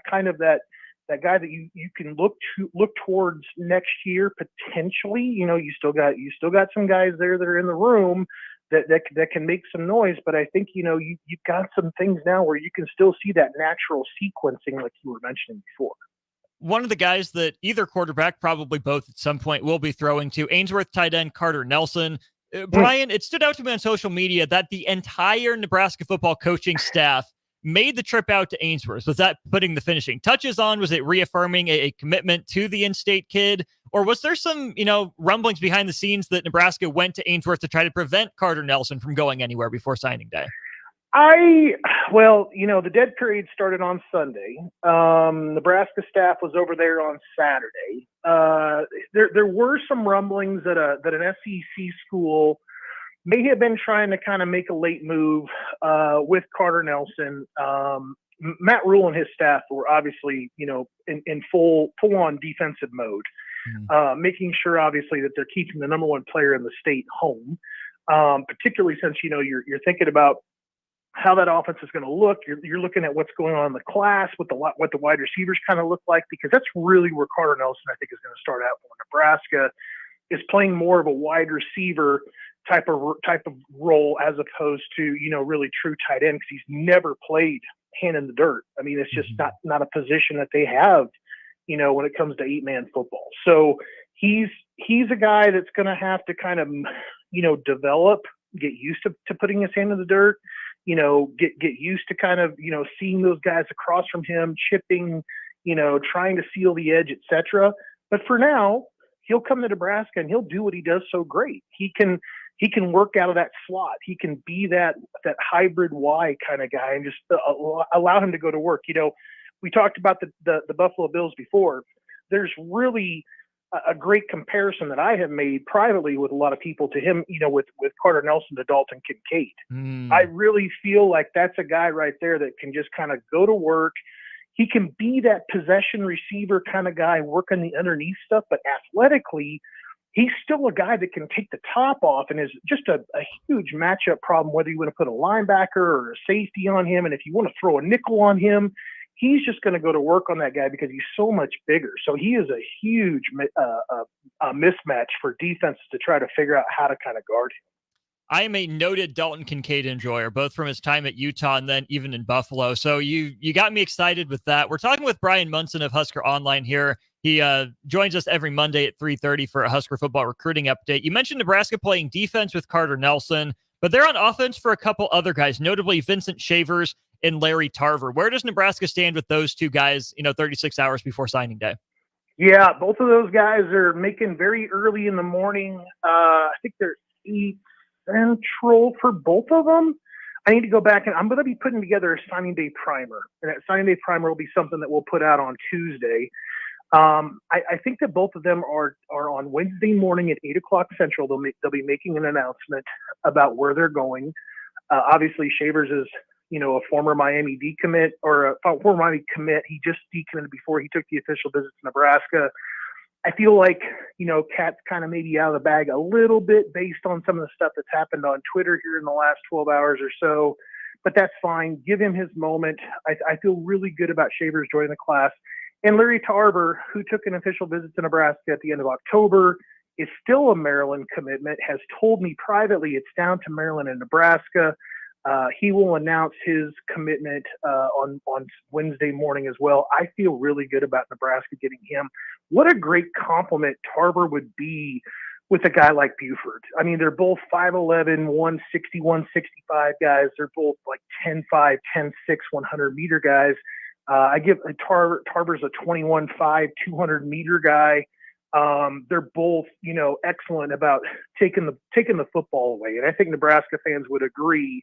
kind of that guy that you can look towards next year potentially. You still got some guys there that are in the room that can make some noise. But I think you've got some things now where you can still see that natural sequencing, like you were mentioning before. One of the guys that either quarterback, probably both at some point, will be throwing to, Ainsworth tight end Carter Nelson. Brian, it stood out to me on social media that the entire Nebraska football coaching staff made the trip out to Ainsworth. Was that putting the finishing touches on? Was it reaffirming a commitment to the in-state kid? Or was there some, rumblings behind the scenes that Nebraska went to Ainsworth to try to prevent Carter Nelson from going anywhere before signing day? The dead period started on Sunday. Nebraska staff was over there on Saturday. There were some rumblings that an SEC school may have been trying to kind of make a late move with Carter Nelson. Matt Rule and his staff were obviously, in full on defensive mode, making sure obviously that they're keeping the number 1 player in the state home, particularly since you're thinking about how that offense is going to look. You're looking at what's going on in the class, what the wide receivers kind of look like, because that's really where Carter Nelson, I think, is going to start out for Nebraska, is playing more of a wide receiver type of role as opposed to, really true tight end, because he's never played hand in the dirt. I mean, it's just not a position that they have, when it comes to 8-man football. So he's a guy that's going to have to kind of, develop, get used to putting his hand in the dirt, get used to kind of, seeing those guys across from him, chipping, trying to seal the edge, etc. But for now, he'll come to Nebraska and he'll do what he does so great. He can he can work out of that slot. He can be that hybrid Y kind of guy and just allow him to go to work. We talked about the Buffalo Bills before. There's really a great comparison that I have made privately with a lot of people to him, with Carter Nelson to Dalton Kincaid. I really feel like that's a guy right there that can just kind of go to work. He can be that possession receiver kind of guy working the underneath stuff, but athletically, he's still a guy that can take the top off and is just a huge matchup problem, whether you want to put a linebacker or a safety on him. And if you want to throw a nickel on him, he's just going to go to work on that guy because he's so much bigger. So he is a huge mismatch for defenses to try to figure out how to kind of guard him. I am a noted Dalton Kincaid enjoyer, both from his time at Utah and then even in Buffalo. So you got me excited with that. We're talking with Brian Munson of Husker Online here. He joins us every Monday at 3:30 for a Husker football recruiting update. You mentioned Nebraska playing defense with Carter Nelson, but they're on offense for a couple other guys, notably Vincent Shavers and Larry Tarver. Where does Nebraska stand with those two guys, 36 hours before signing day? Yeah, both of those guys are making very early in the morning. I think they're 8 Central for both of them. I need to go back and I'm going to be putting together a signing day primer, and that signing day primer will be something that we'll put out on Tuesday. I think that both of them are on Wednesday morning at 8 o'clock Central. They'll be making an announcement about where they're going. Obviously, Shavers is a former Miami decommit or a former Miami commit. He just decommitted before he took the official visit to Nebraska. I feel like, Cat's kind of maybe out of the bag a little bit based on some of the stuff that's happened on Twitter here in the last 12 hours or so, but that's fine. Give him his moment. I feel really good about Shavers joining the class. And Larry Tarver, who took an official visit to Nebraska at the end of October, is still a Maryland commitment, has told me privately it's down to Maryland and Nebraska. He will announce his commitment on Wednesday morning as well. I feel really good about Nebraska getting him. What a great compliment Tarver would be with a guy like Buford. I mean, they're both 5'11", 160, 165 guys. They're both like 10'5", 10'6", 100-meter guys. I give Tarver's a 21'5", 200-meter guy. They're both, excellent about taking the football away. And I think Nebraska fans would agree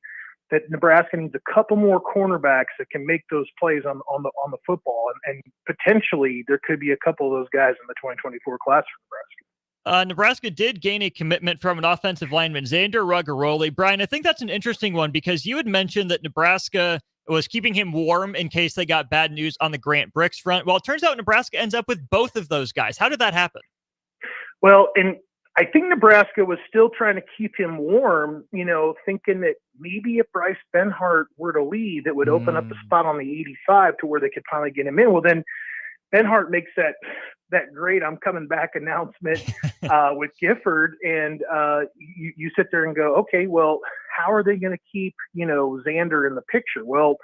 that Nebraska needs a couple more cornerbacks that can make those plays on the football. And potentially there could be a couple of those guys in the 2024 class for Nebraska. Nebraska did gain a commitment from an offensive lineman, Xander Rugaroli. Brian, I think that's an interesting one because you had mentioned that Nebraska was keeping him warm in case they got bad news on the Grant Bricks front. Well, it turns out Nebraska ends up with both of those guys. How did that happen? Well, and I think Nebraska was still trying to keep him warm, thinking that maybe if Bryce Benhart were to leave, it would open up the spot on the 85 to where they could finally get him in. Well, then Benhart makes that great "I'm coming back" announcement with Gifford, and you sit there and go, okay, well, how are they going to keep Xander in the picture? Well,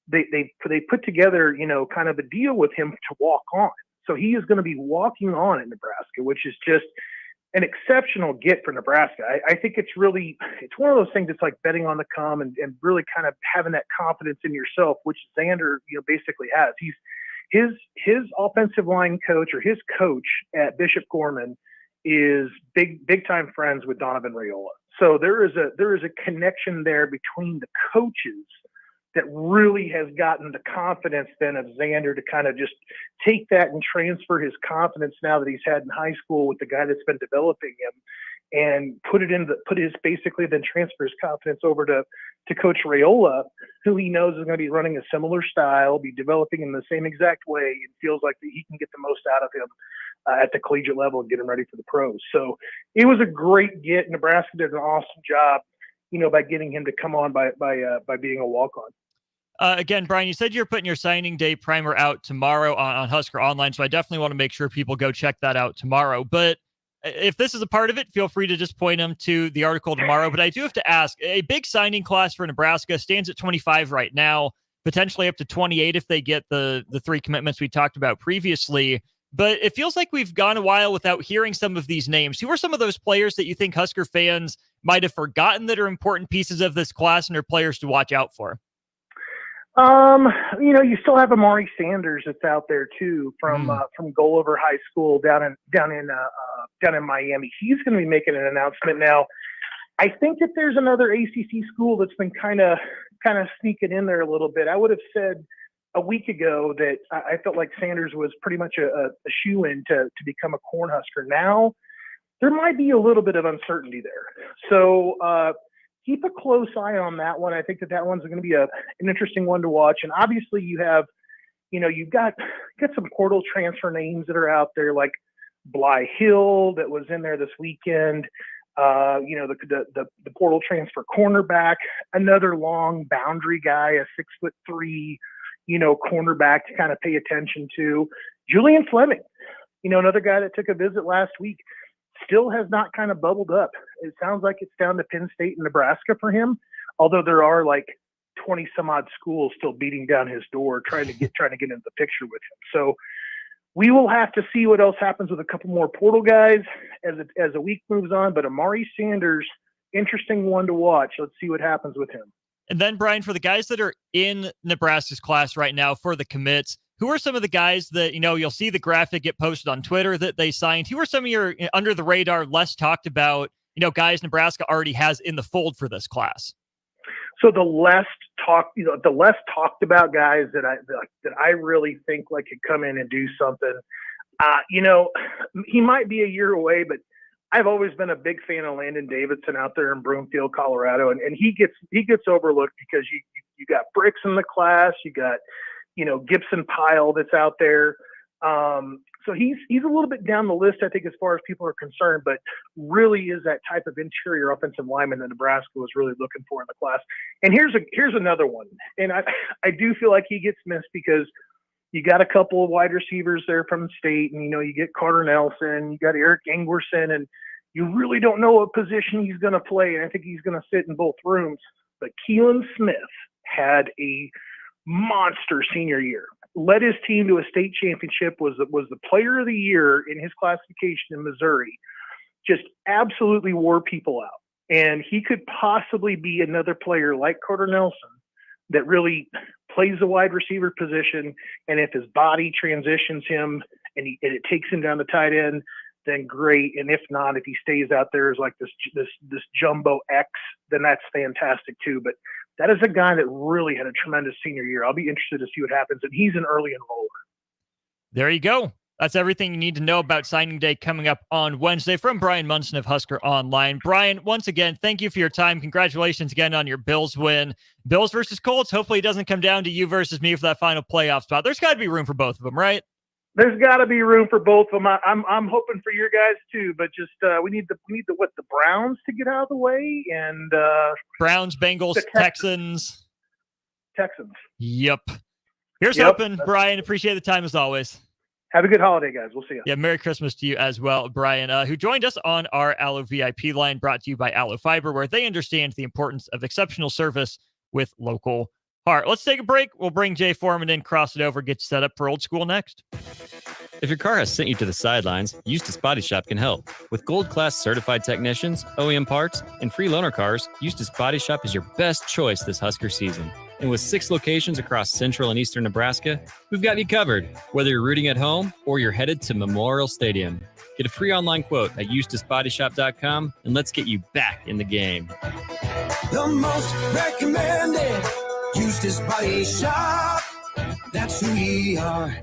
they put together kind of a deal with him to walk on, so he is going to be walking on in Nebraska, which is just an exceptional get for Nebraska. I think it's one of those things that's like betting on the come and really kind of having that confidence in yourself, which Xander basically has. His offensive line coach or his coach at Bishop Gorman is big time friends with Donovan Raiola. So there is a connection there between the coaches that really has gotten the confidence then of Xander to kind of just take that and transfer his confidence now that he's had in high school with the guy that's been developing him, and basically then transfer his confidence over to Coach Raiola, who he knows is going to be running a similar style, be developing in the same exact way, and feels like that he can get the most out of him at the collegiate level and get him ready for the pros. So it was a great get. Nebraska did an awesome job, by getting him to come on by being a walk-on. Again, Brian, you said you're putting your signing day primer out tomorrow on Husker Online, so I definitely want to make sure people go check that out tomorrow. But if this is a part of it, feel free to just point them to the article tomorrow. But I do have to ask, a big signing class for Nebraska stands at 25 right now, potentially up to 28 if they get the 3 commitments we talked about previously. But it feels like we've gone a while without hearing some of these names. Who are some of those players that you think Husker fans might have forgotten that are important pieces of this class and are players to watch out for? You still have Amari Sanders that's out there too from Gulliver High School down in Miami. He's going to be making an announcement now. I think that there's another ACC school that's been kind of sneaking in there a little bit. I would have said a week ago that I felt like Sanders was pretty much a shoe-in to become a Cornhusker. Now, there might be a little bit of uncertainty there. So keep a close eye on that one. I think that one's going to be an interesting one to watch. And obviously you have, you've got some portal transfer names that are out there, like Bly Hill that was in there this weekend. The portal transfer cornerback, another long boundary guy, a 6'3", cornerback to kind of pay attention to. Julian Fleming, another guy that took a visit last week, still has not kind of bubbled up. It sounds like it's down to Penn State and Nebraska for him, although there are like 20 some odd schools still beating down his door trying to get into the picture with him. So we will have to see what else happens with a couple more portal guys as a week moves on. But Amari Sanders, interesting one to watch. Let's see what happens with him. And then, Brian, for the guys that are in Nebraska's class right now for the commits, who are some of the guys that, you'll see the graphic get posted on Twitter that they signed? Who are some of your under the radar, less talked about, guys Nebraska already has in the fold for this class? So the less talked about guys that I really think like could come in and do something. He might be a year away, but I've always been a big fan of Landon Davidson out there in Broomfield, Colorado, and he gets overlooked because you got Bricks in the class, you got Gibson Pyle that's out there. So he's a little bit down the list, I think, as far as people are concerned, but really is that type of interior offensive lineman that Nebraska was really looking for in the class. And here's another one. And I do feel like he gets missed because you got a couple of wide receivers there from the state, and, you get Carter Nelson, you got Eric Ingwerson, and you really don't know what position he's going to play. And I think he's going to sit in both rooms. But Keelan Smith had a monster senior year. Led his team to a state championship, was the player of the year in his classification in Missouri. Just absolutely wore people out. And he could possibly be another player like Carter Nelson that really plays the wide receiver position. And if his body transitions him and it takes him down the tight end, then great. And if not, if he stays out there as like this jumbo X, then that's fantastic too. But that is a guy that really had a tremendous senior year. I'll be interested to see what happens. And he's an early enroller. There you go. That's everything you need to know about signing day coming up on Wednesday. From Brian Munson of Husker Online. Brian, once again, thank you for your time. Congratulations again on your Bills win. Bills versus Colts. Hopefully it doesn't come down to you versus me for that final playoff spot. There's got to be room for both of them, right? There's got to be room for both of them. I'm hoping for your guys too, but just we need the Browns to get out of the way, and Browns, Bengals, Texans. Yep. Here's hoping, Brian. Appreciate the time as always. Have a good holiday, guys. We'll see you. Yeah, Merry Christmas to you as well, Brian, who joined us on our Allo VIP line, brought to you by Allo Fiber, where they understand the importance of exceptional service with local heart. Let's take a break. We'll bring Jay Foreman in, cross it over, get set up for Old School next. If your car has sent you to the sidelines, Eustace Body Shop can help. With gold-class certified technicians, OEM parts, and free loaner cars, Eustace Body Shop is your best choice this Husker season. And with 6 locations across central and eastern Nebraska, we've got you covered, whether you're rooting at home or you're headed to Memorial Stadium. Get a free online quote at EustaceBodyShop.com, and let's get you back in the game. The most recommended Eustace Body Shop. That's who we are.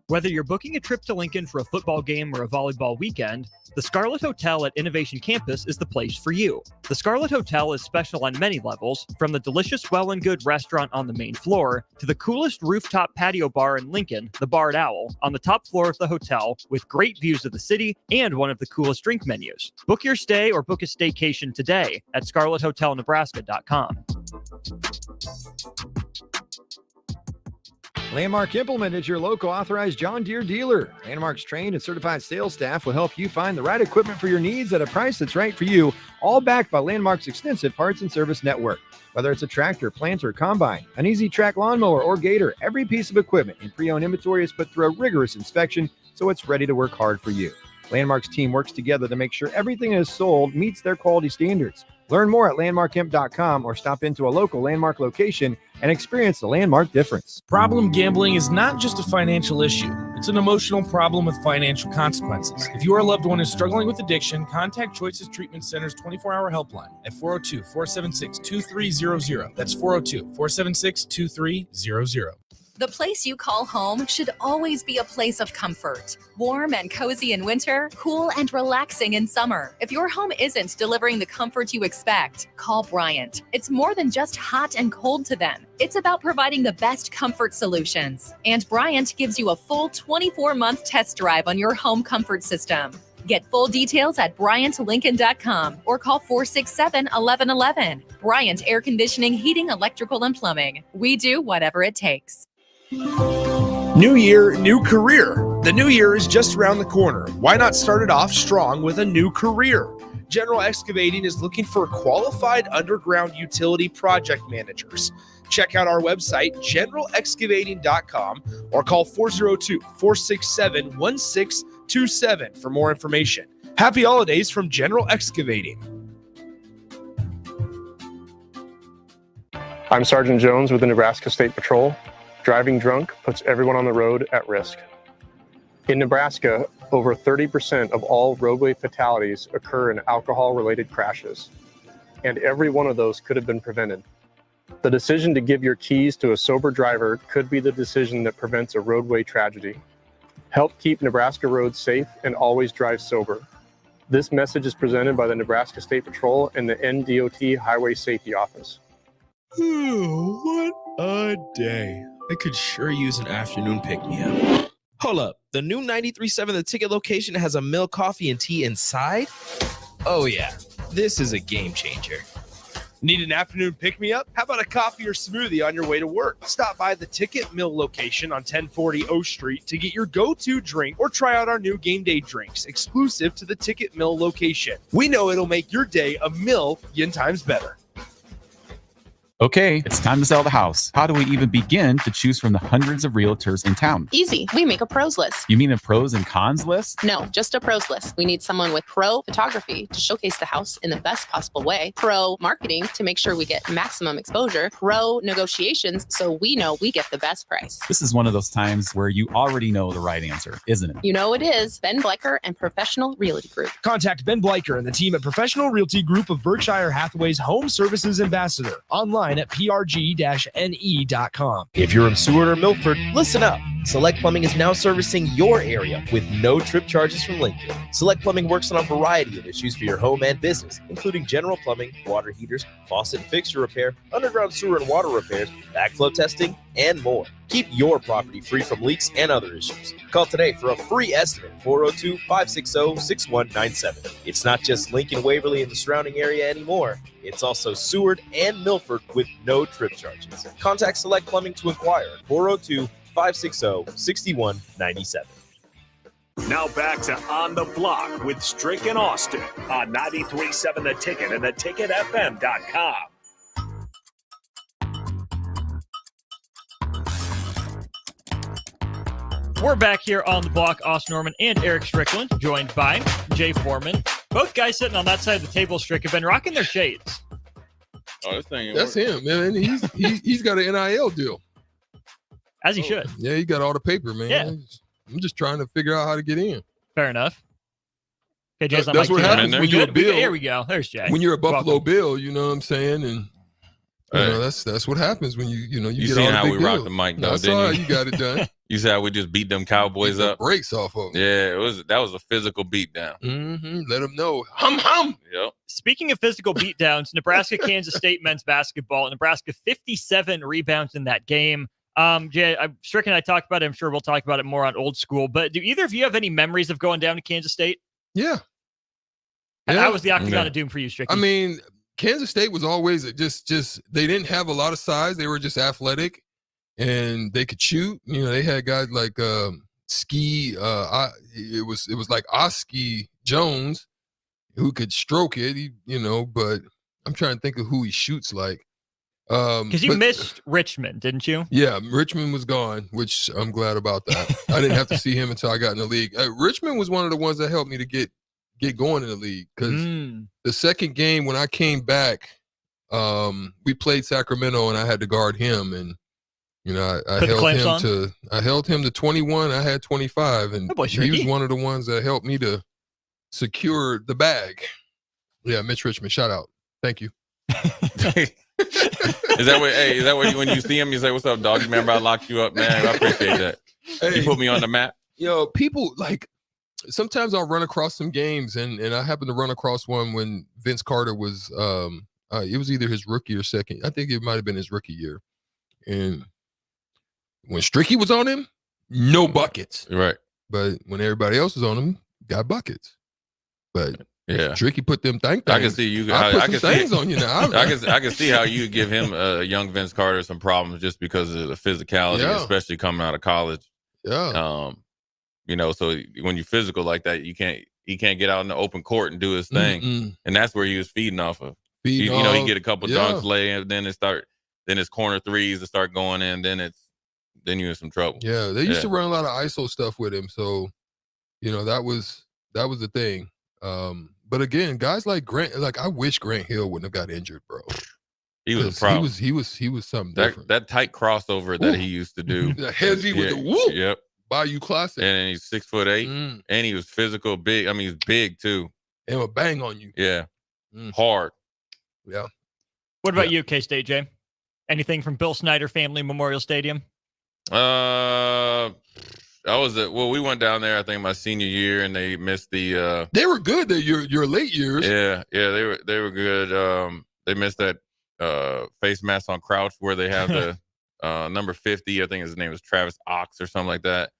Whether you're booking a trip to Lincoln for a football game or a volleyball weekend, the Scarlet Hotel at Innovation Campus is the place for you. The Scarlet Hotel is special on many levels, from the delicious Well and Good restaurant on the main floor to the coolest rooftop patio bar in Lincoln, the Barred Owl, on the top floor of the hotel with great views of the city and one of the coolest drink menus. Book your stay or book a staycation today at scarlethotelnebraska.com. Landmark Implement is your local authorized John Deere dealer. Landmark's trained and certified sales staff will help you find the right equipment for your needs at a price that's right for you, all backed by Landmark's extensive parts and service network. Whether it's a tractor, planter, combine, an easy track lawnmower, or gator, every piece of equipment in pre-owned inventory is put through a rigorous inspection so it's ready to work hard for you. Landmark's team works together to make sure everything is sold meets their quality standards. Learn more at landmarkimp.com or stop into a local Landmark location and experience the Landmark difference. Problem gambling is not just a financial issue. It's an emotional problem with financial consequences. If your loved one is struggling with addiction, contact Choices Treatment Center's 24-hour helpline at 402-476-2300. That's 402-476-2300. The place you call home should always be a place of comfort. Warm and cozy in winter, cool and relaxing in summer. If your home isn't delivering the comfort you expect, call Bryant. It's more than just hot and cold to them. It's about providing the best comfort solutions. And Bryant gives you a full 24-month test drive on your home comfort system. Get full details at BryantLincoln.com or call 467-1111. Bryant Air Conditioning, Heating, Electrical, and Plumbing. We do whatever it takes. New year, new career. The new year is just around the corner. Why not start it off strong with a new career? General Excavating is looking for qualified underground utility project managers. Check out our website, generalexcavating.com, or call 402-467-1627 for more information. Happy holidays from General Excavating. I'm Sergeant Jones with the Nebraska State Patrol. Driving drunk puts everyone on the road at risk. In Nebraska, over 30% of all roadway fatalities occur in alcohol-related crashes, and every one of those could have been prevented. The decision to give your keys to a sober driver could be the decision that prevents a roadway tragedy. Help keep Nebraska roads safe and always drive sober. This message is presented by the Nebraska State Patrol and the NDOT Highway Safety Office. What a day. I could sure use an afternoon pick-me-up. Hold up. The new 93.7 The Ticket location has a milk, coffee, and tea inside? Oh, yeah. This is a game changer. Need an afternoon pick-me-up? How about a coffee or smoothie on your way to work? Stop by the Ticket Mill location on 1040 O Street to get your go-to drink or try out our new game day drinks exclusive to the Ticket Mill location. We know it'll make your day a million times better. Okay, it's time to sell the house. How do we even begin to choose from the hundreds of realtors in town? Easy. We make a pros list. You mean a pros and cons list? No, just a pros list. We need someone with pro photography to showcase the house in the best possible way, pro marketing to make sure we get maximum exposure, pro negotiations so we know we get the best price. This is one of those times where you already know the right answer, isn't it? You know it is. Ben Bleicher and Professional Realty Group. Contact Ben Bleicher and the team at Professional Realty Group of Berkshire Hathaway's Home Services Ambassador. Online at prg-ne.com. If you're in Seward or Milford, listen up. Select Plumbing is now servicing your area with no trip charges from Lincoln. Select Plumbing works on a variety of issues for your home and business, including general plumbing, water heaters, faucet and fixture repair, underground sewer and water repairs, backflow testing, and more. Keep your property free from leaks and other issues. Call today for a free estimate, 402-560-6197. It's not just Lincoln, Waverly, and the surrounding area anymore. It's also Seward and Milford with no trip charges. Contact Select Plumbing to inquire at 402-560-6197. Now back to On the Block with Strick and Austin on 93.7 The Ticket and theticketfm.com. We're back here on the block. Austin Norman and Erick Strickland, joined by Jay Foreman. Both guys sitting on that side of the table, Strick, have been rocking their shades. Oh, that's him, man. He's got an NIL deal. As he should. Yeah, he got all the paper, man. Yeah. I'm just trying to figure out how to get in. Fair enough. Okay, Jay's on That's mic what too. happens when you're a Bill. Here we go. There's Jay. When you're a Buffalo Welcome. Bill, you know what I'm saying? And you know, that's what happens when you get You all seen the how big we deals. rocked the mic, though, That's didn't all you? right. You got it done. You see how we just beat them Cowboys Get the up? breaks off of them. Yeah, that was a physical beatdown. Mm-hmm. Let them know. Hum. Yep. Speaking of physical beatdowns, Nebraska, Kansas State men's basketball. Nebraska 57 rebounds in that game. Jay, Strick and I talked about it. I'm sure we'll talk about it more on Old School. But do either of you have any memories of going down to Kansas State? Yeah. How was the Octagon of Doom for you, Strick? I mean, Kansas State was always just they didn't have a lot of size. They were just athletic and they could shoot. You know, they had guys like Ski. It was like Oski Jones who could stroke it. But I'm trying to think of who he shoots like. Because you missed Richmond, didn't you? Yeah, Richmond was gone, which I'm glad about that. I didn't have to see him until I got in the league. Richmond was one of the ones that helped me to get going in the league because the second game when I came back, we played Sacramento and I had to guard him, and You know, I Put the clamps on? held him to 21. I had 25, and Oh boy, he was Shrinky. one of the ones that helped me to secure the bag. Yeah, Mitch Richmond, shout out. Thank you. Is that what when you see him, you say, "What's up, dog? You remember I locked you up, man? I appreciate that. You put me on the map." People like sometimes I'll run across some games, and I happened to run across one when Vince Carter was it was either his rookie or second. I think it might have been his rookie year. And when Stricky was on him, no buckets. Right. But when everybody else was on him, got buckets. But yeah, Stricky put them things. I can see you. I put some things on you now. I can see how you give him young Vince Carter some problems just because of the physicality, especially coming out of college. Yeah. You know, so when you're physical like that, he can't get out in the open court and do his thing, and that's where he was feeding off of. He get a couple dunks, lay, and then his corner threes to start going in. Then you're in some trouble. Yeah, they used to run a lot of ISO stuff with him, so that was the thing. But again, guys like Grant, like I wish Grant Hill wouldn't have got injured, bro. He was a problem. He was something different. That tight crossover that he used to do, the heavy with the whoop. Yep. Bayou Classic. And he's 6'8", and he was physical, big. I mean, he's big too. And would bang on you. Yeah, hard. Yeah. What about you, K-State, Jay? Anything from Bill Snyder Family Memorial Stadium? We went down there, I think my senior year, and they missed the they were good your late years. Yeah, they were good. They missed that face mask on Crouch where they have the number 50. I think his name was Travis Ox or something like that.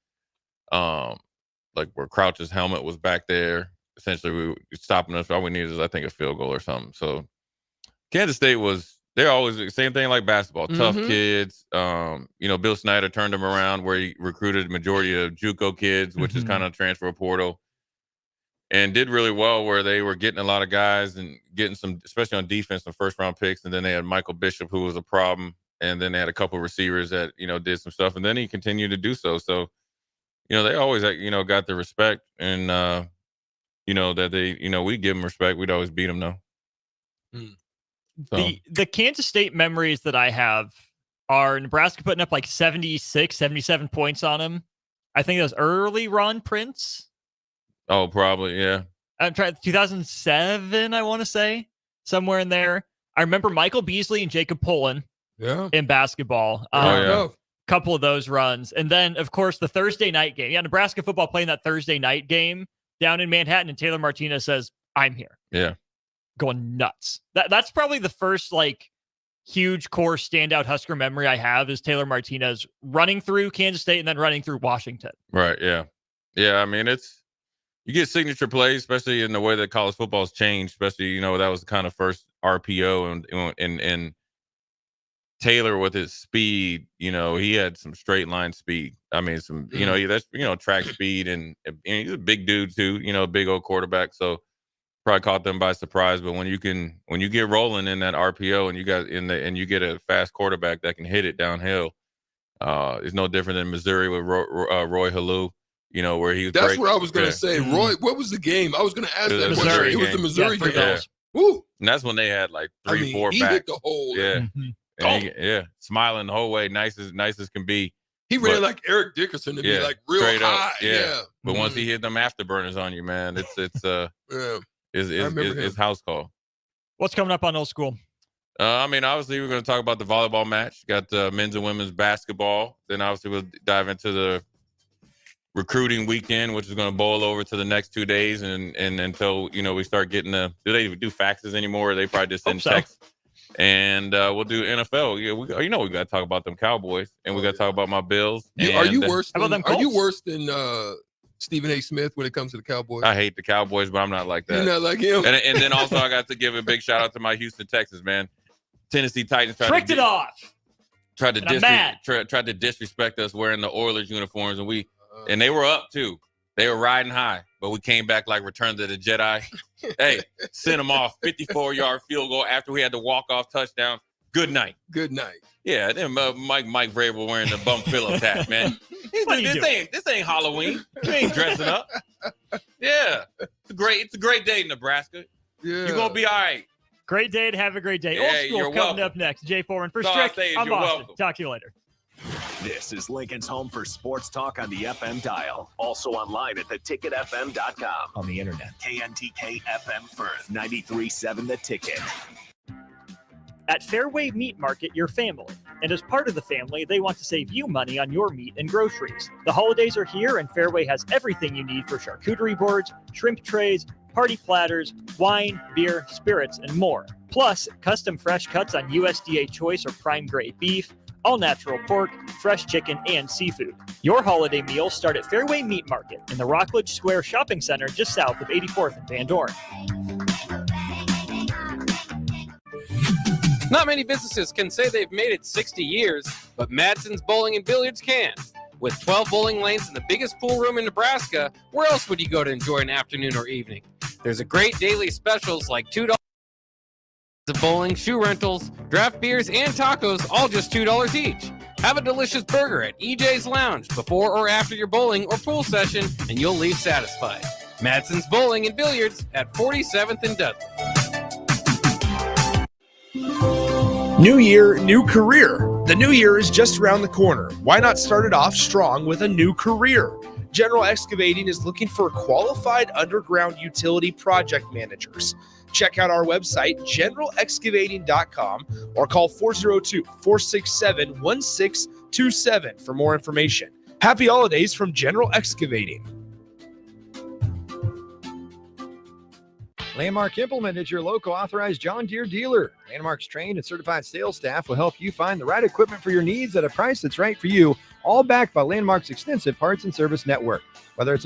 Like where Crouch's helmet was back there. Essentially, we were stopping us. All we needed is, I think, a field goal or something. So Kansas State they're always the same thing like basketball. Tough kids. Bill Snyder turned them around where he recruited the majority of JUCO kids, which is kind of transfer portal, and did really well where they were getting a lot of guys and getting some, especially on defense, some first round picks. And then they had Michael Bishop, who was a problem. And then they had a couple of receivers that, did some stuff. And then he continued to do so. So, they always, got the respect and, that they, we give them respect. We'd always beat them though. So. The Kansas State memories that I have are Nebraska putting up like 76, 77 points on them. I think that was early Ron Prince. Oh, probably, yeah. I'm trying 2007, I want to say, somewhere in there. I remember Michael Beasley and Jacob Pullen in basketball. Couple of those runs. And then, of course, the Thursday night game. Yeah, Nebraska football playing that Thursday night game down in Manhattan, and Taylor Martinez says, "I'm here." Yeah. Going nuts. That's probably the first huge core standout Husker memory I have is Taylor Martinez running through Kansas State and then running through Washington. Right. Yeah. Yeah. I mean, you get signature plays, especially in the way that college football has changed, especially, that was the kind of first RPO and Taylor with his speed, he had some straight line speed. I mean, that's, track speed and he's a big dude too, big old quarterback. So probably caught them by surprise. But when you get rolling in that RPO and you get a fast quarterback that can hit it downhill, it's no different than Missouri with Roy Halou, where he was. That's what I was going to say. Roy, what was the game? I was going to ask that. Missouri it was the Missouri game. Yeah. Woo! And that's when they had like 3-4 he backs. hit the hole. Yeah. Smiling the whole way, nice as can be. He ran like Eric Dickerson to be like real high. Yeah. But once he hit them afterburners on you, man, it's house call. What's coming up on Old School? Obviously we're going to talk about the volleyball match. Got men's and women's basketball. Then obviously we'll dive into the recruiting weekend, which is going to boil over to the next 2 days, and until we start getting do they even do faxes anymore? Or they probably just send texts. And we'll do NFL. Yeah, we got to talk about them Cowboys, and we got to talk about my Bills. Are you worse than Stephen A. Smith when it comes to the Cowboys? I hate the Cowboys, but I'm not like that. You're not like him. And then also I got to give a big shout out to my Houston Texans, man. Tennessee Titans tried to disrespect us wearing the Oilers uniforms, and they were up too. They were riding high, but we came back like Return to the Jedi. Hey, sent them off 54-yard field goal after we had the walk-off touchdown. Good night. Good night. Yeah, then Mike Vrabel wearing the bum Phillips hat, man. This ain't Halloween. You ain't dressing up. Yeah, it's a great day in Nebraska. Yeah, you're gonna be all right. Great day to have a great day. Yeah, Old School coming up next. Jay Foreman for Strick. I'm Austin. Talk to you later. This is Lincoln's home for sports talk on the FM dial. Also online at theticketfm.com. On the internet. KNTK FM Firth, 93.7 The Ticket. At Fairway Meat Market, your family. And as part of the family, they want to save you money on your meat and groceries. The holidays are here, and Fairway has everything you need for charcuterie boards, shrimp trays, party platters, wine, beer, spirits, and more. Plus, custom fresh cuts on USDA choice or prime grade beef, all natural pork, fresh chicken, and seafood. Your holiday meals start at Fairway Meat Market in the Rockledge Square Shopping Center just south of 84th and Van Dorn. Not many businesses can say they've made it 60 years, but Madsen's Bowling and Billiards can. With 12 bowling lanes and the biggest pool room in Nebraska, where else would you go to enjoy an afternoon or evening? There's a great daily specials like $2 of bowling, shoe rentals, draft beers, and tacos, all just $2 each. Have a delicious burger at EJ's Lounge before or after your bowling or pool session, and you'll leave satisfied. Madsen's Bowling and Billiards at 47th and Dudley. New year, new career. The new year is just around the corner. Why not start it off strong with a new career? General Excavating is looking for qualified underground utility project managers. Check out our website, generalexcavating.com, or call 402-467-1627 for more information. Happy holidays from General Excavating. Landmark Implement is your local authorized John Deere dealer. Landmark's trained and certified sales staff will help you find the right equipment for your needs at a price that's right for you, all backed by Landmark's extensive parts and service network. Whether it's